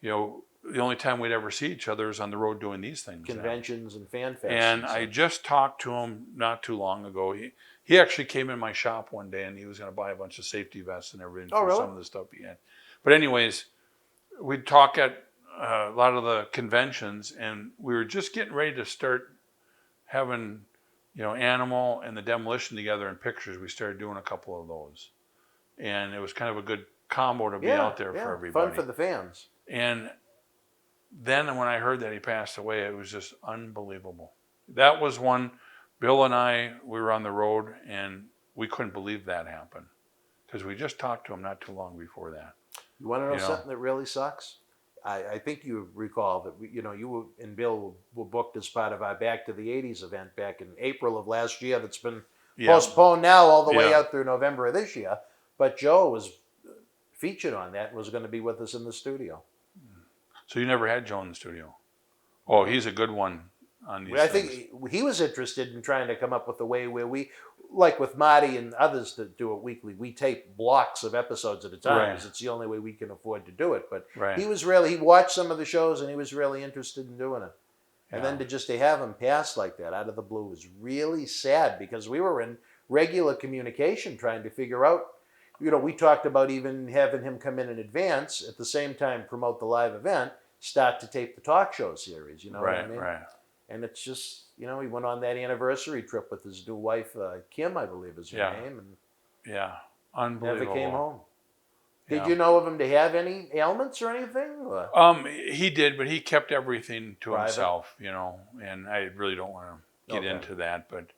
the only time we'd ever see each other is on the road doing these things. Conventions and Fanfest. And I just talked to him not too long ago. He actually came in my shop one day, and he was going to buy a bunch of safety vests and everything for some of the stuff he had. But anyways, we'd talk at a lot of the conventions, and we were just getting ready to start having, Animal and the Demolition together in pictures. We started doing a couple of those. And it was kind of a good combo to be out there for everybody. Fun for the fans. And then when I heard that he passed away, it was just unbelievable. That was one, Bill and I, we were on the road, and we couldn't believe that happened. Because we just talked to him not too long before that. You want to know something that really sucks? I think you recall that you and Bill were booked as part of our Back to the 80s event back in April of last year that's been postponed now all the way out through November of this year. But Joe was featured on that and was going to be with us in the studio. So you never had Joe in the studio? Oh, he's a good one on these things. I think he was interested in trying to come up with a way where we, like with Marty and others that do it weekly, we tape blocks of episodes at a time. Right. It's the only way we can afford to do it. But he watched some of the shows and he was really interested in doing it. And then to have him pass like that out of the blue was really sad because we were in regular communication trying to figure out, we talked about even having him come in advance, at the same time promote the live event, start to tape the talk show series, what I mean? Right. And it's just, he went on that anniversary trip with his new wife, Kim, I believe is her name. And unbelievable. Never came home. Did you know of him to have any ailments or anything? He did, but he kept everything to himself, and I really don't want to get into that, but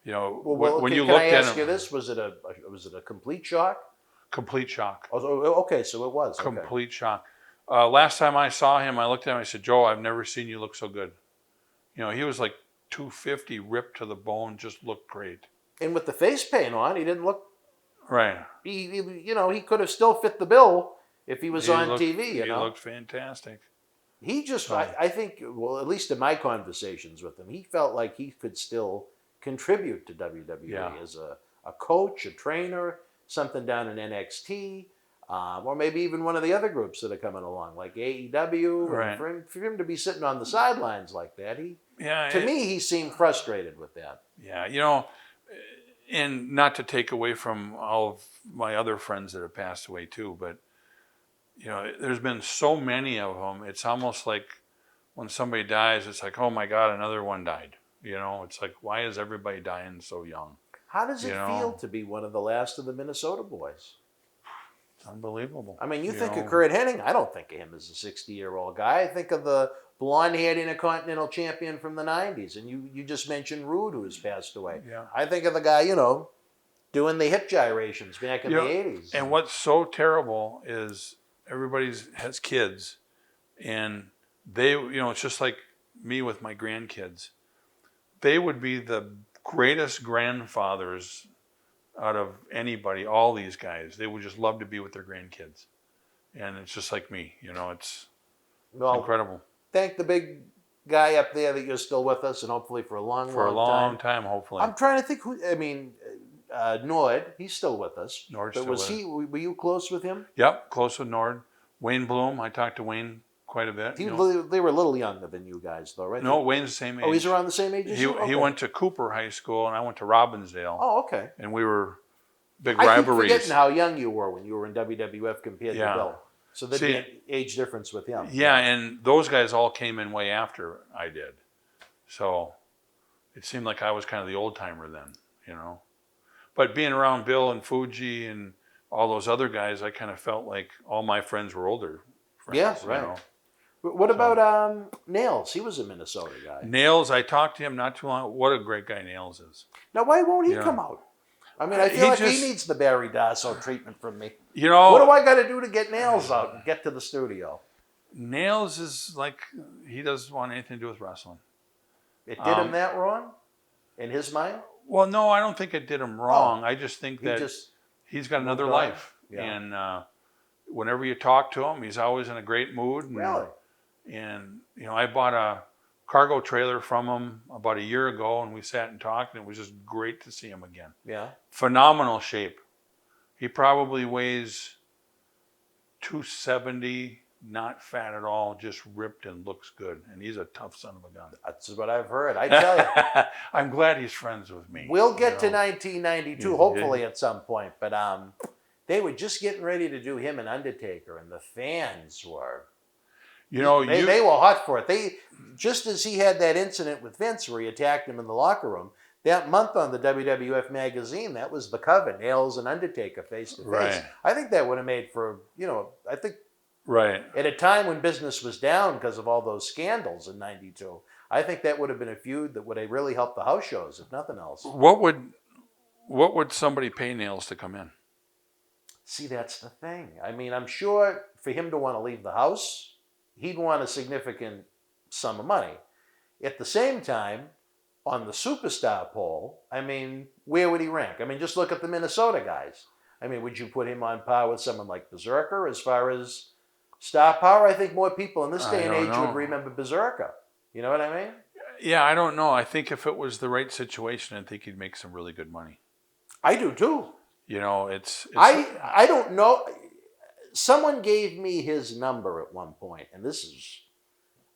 when you looked at him. Can I ask you this? Was it a complete shock? Complete shock. Oh, okay, so it was. Complete shock. Last time I saw him, I looked at him, I said, Joe, I've never seen you look so good. He was like 250, ripped to the bone, just looked great. And with the face paint on, he didn't look... Right. He could have still fit the bill if he was on TV, He looked fantastic. He just, I think, well, at least in my conversations with him, he felt like he could still contribute to WWE as a coach, a trainer, something down in NXT, or maybe even one of the other groups that are coming along, like AEW. Right. For him to be sitting on the sidelines like that, to me, he seemed frustrated with that. Yeah, and not to take away from all of my other friends that have passed away too, but there's been so many of them. It's almost like when somebody dies, it's like, oh my God, another one died. It's like, why is everybody dying so young? How does it feel to be one of the last of the Minnesota boys? It's unbelievable. I mean, you think of Kurt Hennig. I don't think of him as a 60-year-old guy. I think of the blonde-haired Intercontinental Champion from the 90s. And you just mentioned Rude, who has passed away. Yeah. I think of the guy, doing the hip gyrations back in the 80s. And what's so terrible is everybody has kids. And they, it's just like me with my grandkids. They would be the greatest grandfathers out of anybody, all these guys. They would just love to be with their grandkids. And it's just like me, it's incredible. Thank the big guy up there that you're still with us, and hopefully for a long time. For a long time, hopefully. I'm trying to think Nord, he's still with us. Nord's still with us. Were you close with him? Yep, close with Nord. Wayne Bloom, I talked to Wayne quite a bit. They were a little younger than you guys, though, right? No, Wayne's the same age. Oh, he's around the same age as you? He Okay. went to Cooper High School, and I went to Robbinsdale. Oh, okay. And we were big I keep rivalries. forgetting how young you were when you were in WWF compared to Bill. So there'd be an age difference with him. Yeah, and those guys all came in way after I did. So it seemed like I was kind of the old timer then, you know. But being around Bill and Fuji and all those other guys, I kind of felt like all my friends were older friends. Yeah, right. You know? What about Nails? He was a Minnesota guy. Nails, I talked to him not too long. What a great guy Nails is. Now, why won't he Yeah. come out? I mean, I feel like just- he needs the Barry Darso treatment from me. You know, What do I got to do to get Nails out and get to the studio? Nails is like, he doesn't want anything to do with wrestling. It did him that wrong? In his mind? Well, no, I don't think it did him wrong. I just think that he's got another moved on. life. Yeah. And whenever you talk to him, he's always in a great mood. And, Really? And, you know, I bought a cargo trailer from him about a year ago, and we sat and talked, and it was just great to see him again. Yeah. Phenomenal shape. He probably weighs 270, not fat at all, just ripped and looks good. And he's a tough son of a gun. That's what I've heard. I tell you. I'm glad he's friends with me. We'll get to you know. 1992, Yeah. hopefully at some point. But they were just getting ready to do him and Undertaker, and the fans were. You know, They were hot for it. They just as he had that incident with Vince where he attacked him in the locker room. That month on the WWF magazine, that was the cover, Nails and Undertaker face to face. Right. I think that would have made for, I think right. at a time when business was down because of all those scandals in 92, I think that would have been a feud that would have really helped the house shows, if nothing else. What would somebody pay Nails to come in? See, that's the thing. I mean, I'm sure for him to want to leave the house, he'd want a significant sum of money. At the same time, on the superstar poll, I mean, where would he rank? I mean, just look at the Minnesota guys. I mean, would you put him on par with someone like Berserker as far as star power? I think more people in this day and age would remember Berserker. You know what I mean? Yeah, I don't know. I think if it was the right situation, I think he'd make some really good money. I do too. You know, it's I don't know. Someone gave me his number at one point, and this is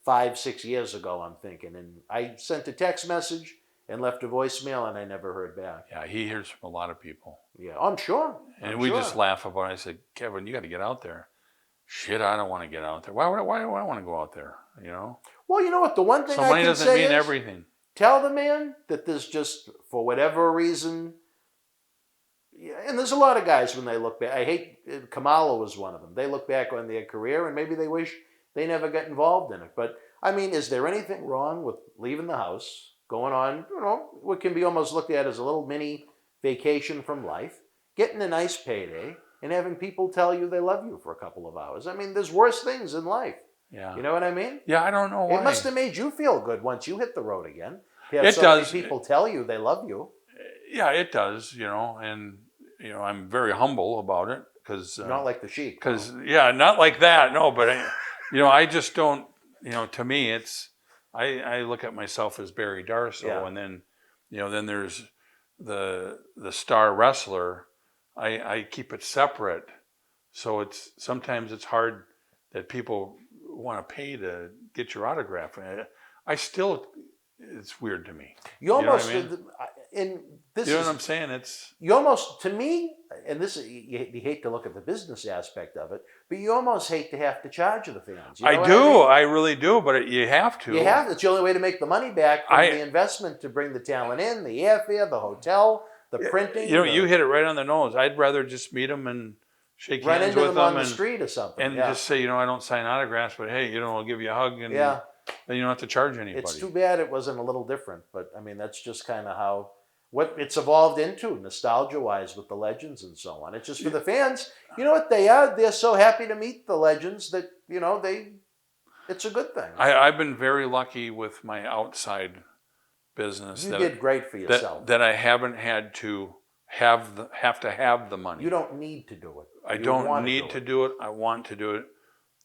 5-6 years ago, I'm thinking. And I sent a text message and left a voicemail, and I never heard back. Yeah, he hears from a lot of people. Yeah, I'm sure. And we just laugh about it. I said, Kevin, you got to get out there. Shit, I don't want to get out there. Why do I want to go out there? You know? Well, you know what? The one thing So I money can doesn't say mean is, everything. tell the man that there's just, for whatever reason, and there's a lot of guys when they look back. I hate, Kamala was one of them. They look back on their career and maybe they wish they never got involved in it. But, I mean, is there anything wrong with leaving the house, going on, what can be almost looked at as a little mini vacation from life, getting a nice payday, and having people tell you they love you for a couple of hours? I mean, there's worse things in life. Yeah. You know what I mean? Yeah, I don't know why. It must have made you feel good once you hit the road again. To have It so does. many people tell you they love you. Yeah, it does, you know, and, you know, I'm very humble about it because... Not like the Sheik. Because, yeah, not like that, no, but, I just don't, to me, it's, I look at myself as Barry Darso, and then, then there's the star wrestler. I keep it separate, so sometimes it's hard that people want to pay to get your autograph. It's weird to me. You almost, know what I mean? and this You know is, what I'm saying? you almost, to me, and this is, you hate to look at the business aspect of it, but you almost hate to have to charge the fans. You know I what do, mean? I really do, but you have to. You have. It's the only way to make the money back from the investment to bring the talent in, the airfare, the hotel, the printing. You hit it right on the nose. I'd rather just meet them and shake run hands into with them on them the street or something. and just say, I don't sign autographs, but hey, I'll give you a hug, and then you don't have to charge anybody. It's too bad it wasn't a little different, but I mean, that's just kind of how what it's evolved into, nostalgia-wise, with the legends and so on. It's just for the fans. You know what they are? They're so happy to meet the legends that it's a good thing. I've been very lucky with my outside business. You did great for yourself. That I haven't had to have the money. You don't need to do it. I don't need to do it. I want to do it.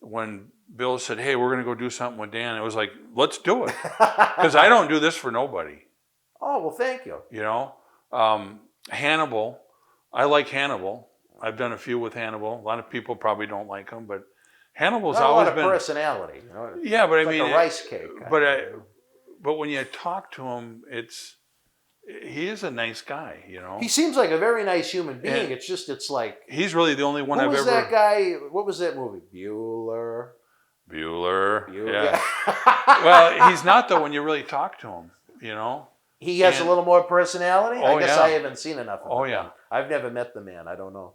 When Bill said, "Hey, we're going to go do something with Dan," it was like, "Let's do it," because I don't do this for nobody. Oh, well, thank you. Hannibal, I like Hannibal. I've done a few with Hannibal. A lot of people probably don't like him, but Hannibal's Not a lot always of been personality. You know? Yeah, but It's I like mean, a rice cake. but when you talk to him, he is a nice guy, you know. He seems like a very nice human being. And It's like, he's really the only one who I've was ever. that guy? What was that movie? Bueller. Yeah. Well, he's not though when you really talk to him, you know. He has a little more personality. Oh, I guess yeah. I haven't seen enough of Oh, him. yeah. I've never met the man. I don't know.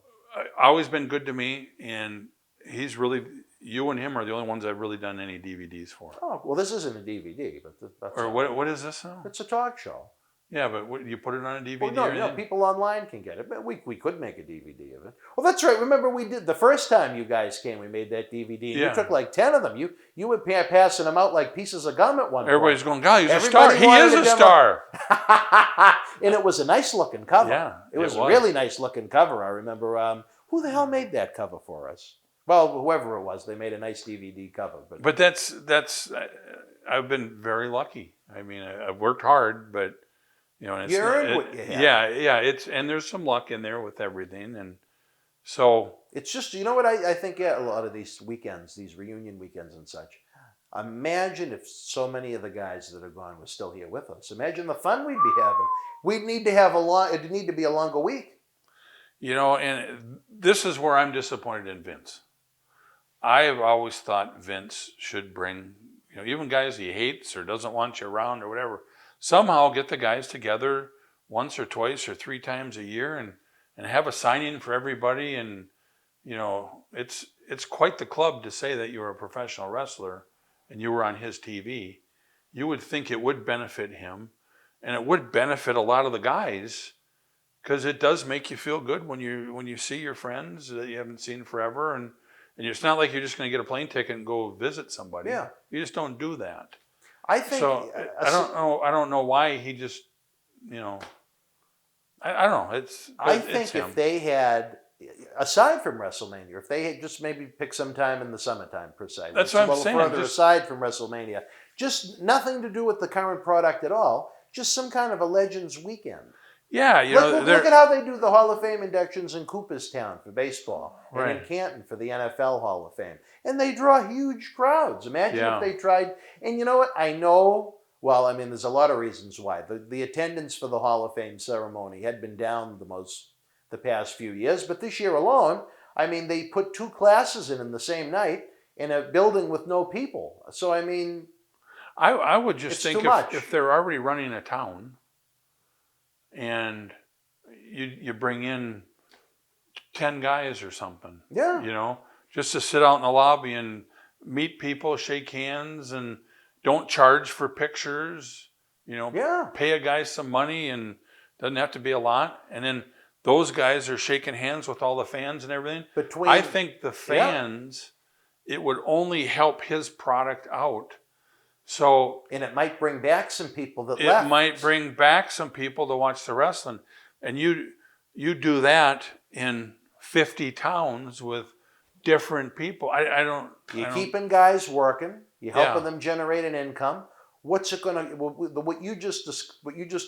Always been good to me, and he's really. You and him are the only ones I've really done any DVDs for. Oh, well, this isn't a DVD, but that's Or what is this now? It's a talk show. Yeah, but you put it on a DVD? Well, no, or anything? people online can get it, but we could make a DVD of it. Well, that's right. Remember, we did the first time you guys came. We made that DVD. And Yeah. You took like 10 of them. You were passing them out like pieces of gum at one point. Everybody's going, God, he's Everybody a star. He wanted is a a demo. star. And it was a nice looking cover. Yeah, it was it a was. really nice looking cover. I remember. Who the hell made that cover for us? Well, whoever it was, they made a nice DVD cover. But that's I've been very lucky. I mean, I've worked hard, but you know, and it's You earned what you had. Yeah. And there's some luck in there with everything, and so It's just, you know what I think, a lot of these weekends, these reunion weekends and such, imagine if so many of the guys that are gone were still here with us. Imagine the fun we'd be having. We'd need to have it'd need to be a longer week. you know, and this is where I'm disappointed in Vince. I have always thought Vince should bring, you know, even guys he hates or doesn't want you around or whatever, somehow get the guys together once or twice or 3 times a year and have a signing for everybody. And, you know, it's quite the club to say that you're a professional wrestler and you were on his TV. You would think it would benefit him, and it would benefit a lot of the guys, because it does make you feel good when you see your friends that you haven't seen forever, and it's not like you're just going to get a plane ticket and go visit somebody. Yeah. You just don't do that. I think. So I don't know why he just, you know, I don't know. I think if they had, aside from WrestleMania, if they had just maybe pick some time in the summertime per se. That's it's what I'm a little saying, further just- aside from WrestleMania, just nothing to do with the current product at all. Just some kind of a Legends weekend. Yeah, you Look know, at how they do the Hall of Fame inductions in Cooperstown for baseball, and Right. in Canton for the NFL Hall of Fame, and they draw huge crowds. Imagine Yeah. if they tried. And you know what? I know. Well, I mean, there's a lot of reasons why the attendance for the Hall of Fame ceremony had been down the past few years, but this year alone, I mean, they put 2 classes in the same night in a building with no people. So I mean, I would just It's think too much. if they're already running a town and you bring in 10 guys or something, yeah. you know, just to sit out in the lobby and meet people, shake hands, and don't charge for pictures, you know, Yeah. pay a guy some money, and doesn't have to be a lot. And then those guys are shaking hands with all the fans and everything. Between I think the fans, it would only help his product out. So and it might bring back some people that it left. might bring back some people to watch the wrestling. And you do that in 50 towns with different people. You're keeping guys working. You're helping Yeah. them generate an income. What's it going to? What you just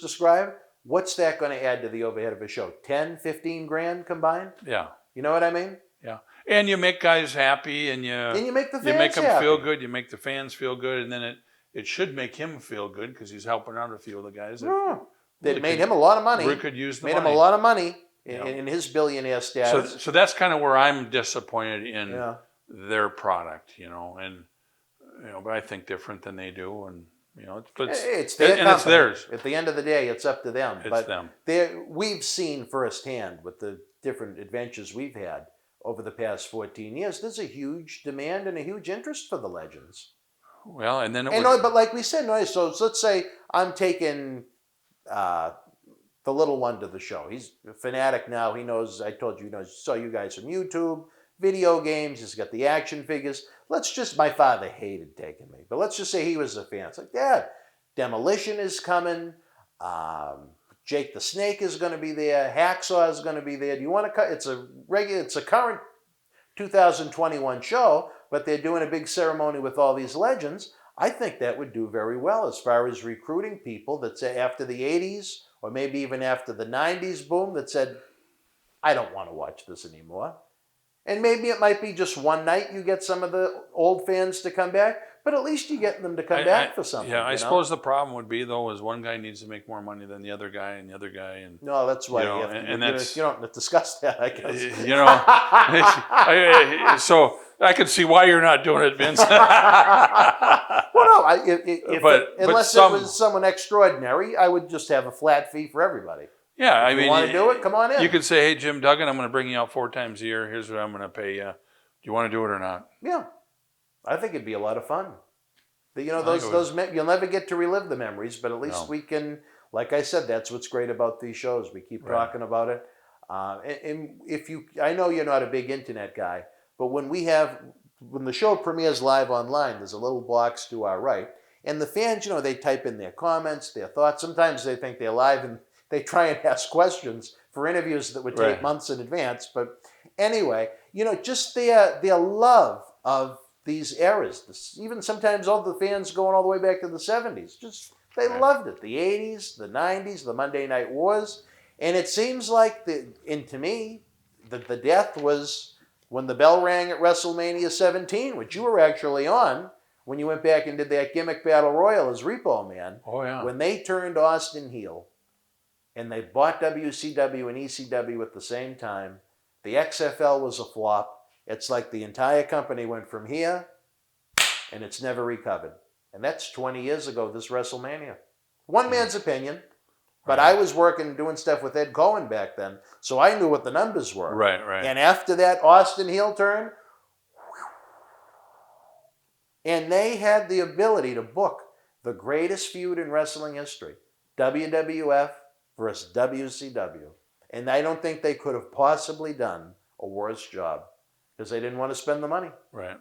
described? What's that going to add to the overhead of a show? 10, 15 grand combined? Yeah. You know what I mean? Yeah. And you make guys happy, and you make the you fans make them happy. feel good. You make the fans feel good, and then it should make him feel good because he's helping out a few of the guys that Yeah. That really made could- him a lot of money. we could use the made money. him a lot of money Yeah. in his billionaire So, status. so that's kind of where I'm disappointed in Yeah. their product, you know, and but I think different than they do, and It's their and it's company. theirs. At the end of the day, it's up to them. It's but them. We've seen firsthand with the different adventures we've had over the past 14 years. There's a huge demand and a huge interest for the Legends. Well, and then But like we said, so let's say I'm taking the little one to the show. He's a fanatic now. He knows. I told you, saw you guys from YouTube, video games. He's got the action figures. My father hated taking me, but let's just say he was a fan. It's like, Dad, Demolition is coming. Jake the Snake is going to be there. Hacksaw is going to be there. Do you want to cut? It's a current 2021 show, but they're doing a big ceremony with all these legends. I think that would do very well as far as recruiting people that say after the 80s or maybe even after the 90s boom that said, I don't want to watch this anymore. And maybe it might be just one night you get some of the old fans to come back, but at least you get them to come back for something. Yeah, I you know? suppose the problem would be, though, is one guy needs to make more money than the other guy and the other guy. And No, that's why you know, you have to, and that's, you don't discuss that, I guess. you know, so I can see why you're not doing it, Vince. Well, no, unless it some- was someone extraordinary, I would just have a flat fee for everybody. Yeah, I If mean, you want to do it, come on in. You could say, "Hey, Jim Duggan, I'm going to bring you out 4 times a year. Here's what I'm going to pay you. Do you want to do it or not?" Yeah, I think it'd be a lot of fun. You know, I think you'll never get to relive the memories, but at least No. we can. Like I said, that's what's great about these shows. We keep Right. talking about it. And if you, I know you're not a big internet guy, but when the show premieres live online, there's a little box to our right, and the fans, you know, they type in their comments, their thoughts. Sometimes they think they're live and they try and ask questions for interviews that would take Right. months in advance. But anyway, you know, just their love of these eras. Even sometimes all the fans going all the way back to the 70s. Just they Right. loved it. The 80s, the 90s, the Monday Night Wars. And it seems like, to me, the death was when the bell rang at WrestleMania 17, which you were actually on when you went back and did that gimmick battle royal as Repo Man. Oh yeah. When they turned Austin heel and they bought WCW and ECW at the same time, the XFL was a flop. It's like the entire company went from here and it's never recovered. And that's 20 years ago, this WrestleMania. One man's opinion, but Right. I was working doing stuff with Ed Cohen back then, so I knew what the numbers were. Right. And after that Austin heel turn, and they had the ability to book the greatest feud in wrestling history, WWF versus WCW. And I don't think they could have possibly done a worse job because they didn't want to spend the money. Right.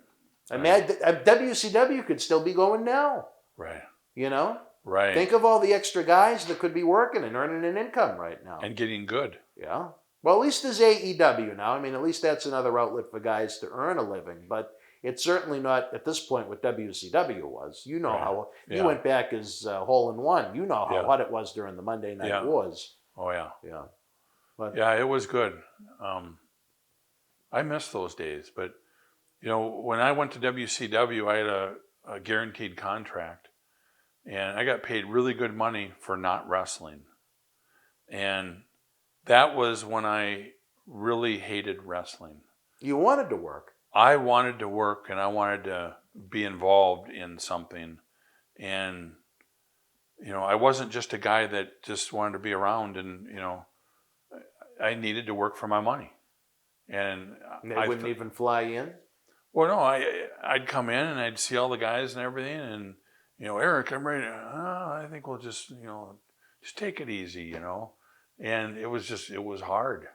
WCW could still be going now, Right. you know? Right. Think of all the extra guys that could be working and earning an income right now. And getting good. Yeah. Well, at least there's AEW now. I mean, at least that's another outlet for guys to earn a living. But it's certainly not at this point what WCW was. You know Right. how you Yeah. went back as Hole in One. You know how Yeah. hot it was during the Monday Night Yeah. Wars. Oh yeah. Yeah. But Yeah, it was good. I miss those days, but you know, when I went to WCW, I had a guaranteed contract, and I got paid really good money for not wrestling, and that was when I really hated wrestling. you wanted to work. I wanted to work, and I wanted to be involved in something, and you know, I wasn't just a guy that just wanted to be around, and you know, I needed to work for my money. And And they wouldn't even fly in. well, no, I'd come in and I'd see all the guys and everything, and you know, Eric, I'm ready. I think we'll just, you know, just take it easy, you know. And it was hard,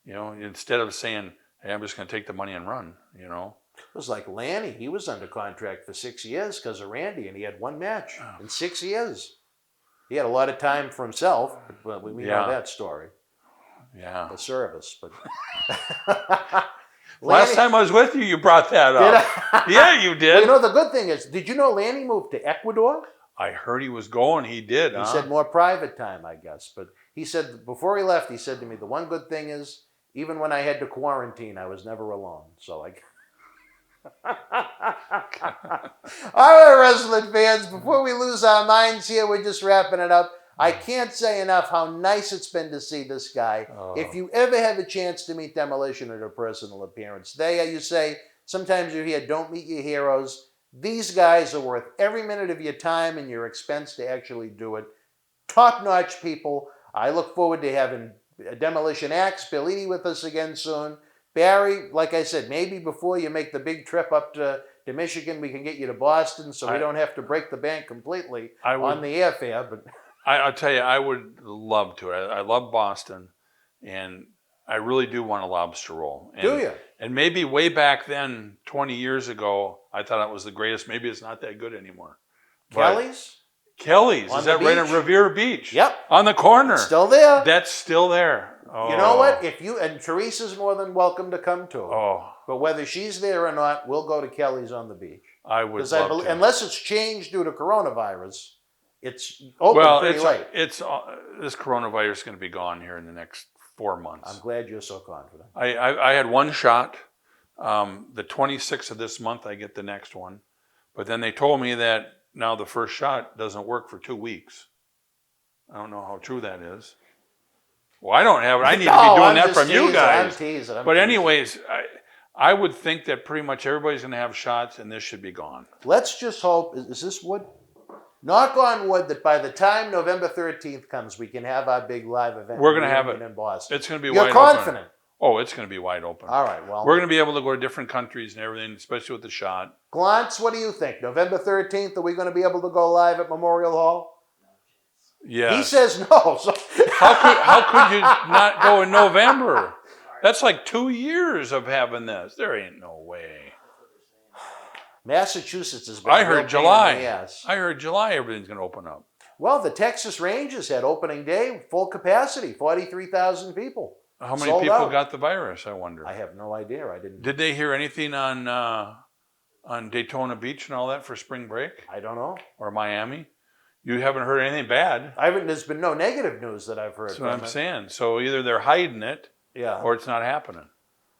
you know. Instead of saying, "Hey, I'm just going to take the money and run," you know. It was like Lanny. He was under contract for 6 years because of Randy, and he had one match in 6 years. He had a lot of time for himself, but we know Yeah. that story. Yeah. The service, but Last time I was with you, you brought that up. Yeah, you did. Well, you know, the good thing is, did you know Lanny moved to Ecuador? I heard he was going. He did. He said more private time, I guess. But he said, before he left, he said to me, the one good thing is, even when I had to quarantine, I was never alone. So all right, wrestling fans, before we lose our minds here, we're just wrapping it up. I can't say enough how nice it's been to see this guy. Oh. If you ever have a chance to meet Demolition at a personal appearance, you say, sometimes you hear, don't meet your heroes. These guys are worth every minute of your time and your expense to actually do it. Top-notch people. I look forward to having Demolition Axe, Bill Eadie with us again soon. Barry, like I said, maybe before you make the big trip up to Michigan, we can get you to Boston so we don't have to break the bank completely on the airfare. But I'll tell you, I would love to. I love Boston, and I really do want a lobster roll. And, do you? And maybe way back then, 20 years ago, I thought it was the greatest. Maybe it's not that good anymore. Kelly's? Kelly's. On Is the that right on beach? Revere Beach? Yep. On the corner. It's still there. That's still there. Oh. You know what? And Teresa's more than welcome to come to it. Oh, But whether she's there or not, we'll go to Kelly's on the beach. I would Because love to. unless it's changed due to coronavirus, it's open pretty late. It's this coronavirus is going to be gone here in the next 4 months. I'm glad you're so confident. I had one shot. The 26th of this month, I get the next one. But then they told me that now the first shot doesn't work for 2 weeks. I don't know how true that is. Well, I don't have it. I need to be doing that from you guys. I'm teasing. But anyways, I would think that pretty much everybody's going to have shots, and this should be gone. Let's just hope, is this wood? Knock on wood that by the time November 13th comes, we can have our big live event. We're going to have it in Boston. It's going to be You're wide confident? open. Oh, it's going to be wide open. All right, well. We're going to be able to go to different countries and everything, especially with the shot. Glantz, what do you think? November 13th, are we going to be able to go live at Memorial Hall? Yeah. He says no. So. How could you not go in November? That's like 2 years of having this. There ain't no way. Massachusetts has been I a real heard pain in July. the ass. I heard July everything's going to open up. Well, the Texas Rangers had opening day, full capacity, 43,000 people. How many Sold people out. got the virus, I wonder? I have no idea. I didn't. Did they hear anything on Daytona Beach and all that for spring break? I don't know. Or Miami? You haven't heard anything bad. There's been no negative news that I've heard. That's what from I'm it. saying. So either they're hiding it Yeah. or it's not happening.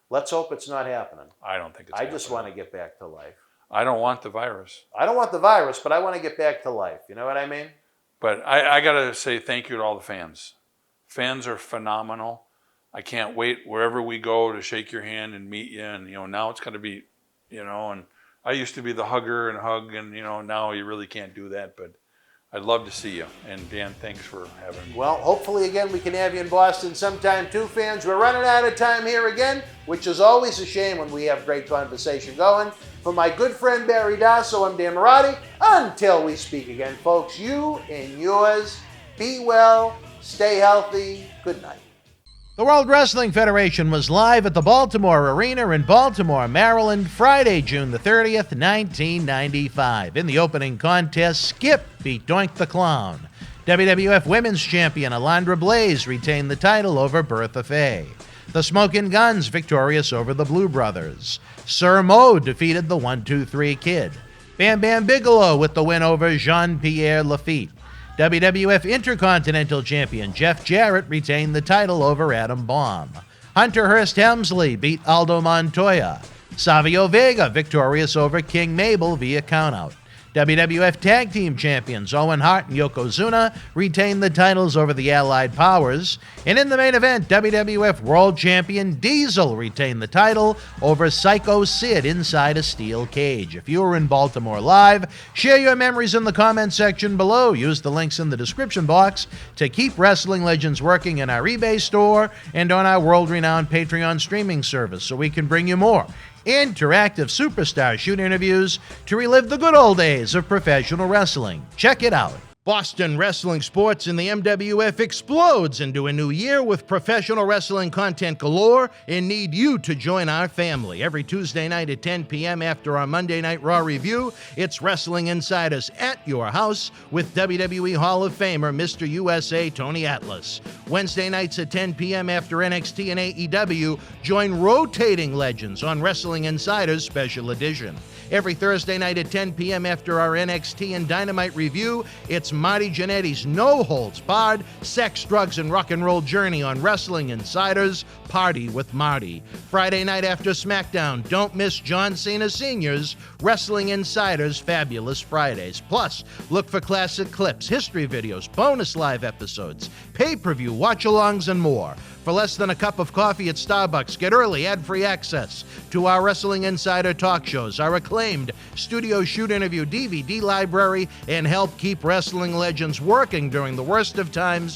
Let's hope it's not happening. I don't think it's I happening. just want to get back to life. I don't want the virus. I don't want the virus, but I want to get back to life. You know what I mean? But I got to say thank you to all the fans. Fans are phenomenal. I can't wait wherever we go to shake your hand and meet you. And, now it's going to be, and I used to be the hugger and hug. And, now you really can't do that. But I'd love to see you. And Dan, thanks for having me. Well, hopefully again we can have you in Boston sometime too, fans. We're running out of time here again, which is always a shame when we have great conversation going. For my good friend Barry Dasso, I'm Dan Marty. Until we speak again, folks, you and yours, be well, stay healthy, good night. The World Wrestling Federation was live at the Baltimore Arena in Baltimore, Maryland, Friday, June the 30th, 1995. In the opening contest, Skip beat Doink the Clown. WWF Women's Champion Alundra Blaze retained the title over Bertha Faye. The Smokin' Guns victorious over the Blue Brothers. Sir Mo defeated the 1-2-3 Kid. Bam Bam Bigelow with the win over Jean-Pierre Lafitte. WWF Intercontinental Champion Jeff Jarrett retained the title over Adam Baum. Hunter Hearst Helmsley beat Aldo Montoya. Savio Vega victorious over King Mabel via countout. WWF Tag Team Champions Owen Hart and Yokozuna retained the titles over the Allied Powers. And in the main event, WWF World Champion Diesel retained the title over Psycho Sid inside a steel cage. If you were in Baltimore live, share your memories in the comment section below. Use the links in the description box to keep Wrestling Legends working in our eBay store and on our world-renowned Patreon streaming service so we can bring you more interactive superstar shoot interviews to relive the good old days of professional wrestling. Check it out. Boston wrestling sports in the MWF explodes into a new year with professional wrestling content galore and need you to join our family. Every Tuesday night at 10 p.m. after our Monday Night Raw review, it's Wrestling Insiders at your house with WWE Hall of Famer Mr. USA Tony Atlas. Wednesday nights at 10 p.m. after NXT and AEW, join rotating legends on Wrestling Insiders Special Edition. Every Thursday night at 10 p.m. after our NXT and Dynamite review, it's Marty Jannetty's No Holds Barred Sex, Drugs, and Rock and Roll journey on Wrestling Insiders Party with Marty. Friday night after SmackDown, don't miss John Cena Sr.'s Wrestling Insiders Fabulous Fridays. Plus, look for classic clips, history videos, bonus live episodes, pay-per-view watch-alongs, and more. For less than a cup of coffee at Starbucks, get early ad-free access to our Wrestling Insider talk shows, our acclaimed studio shoot interview DVD library, and help keep wrestling legends working during the worst of times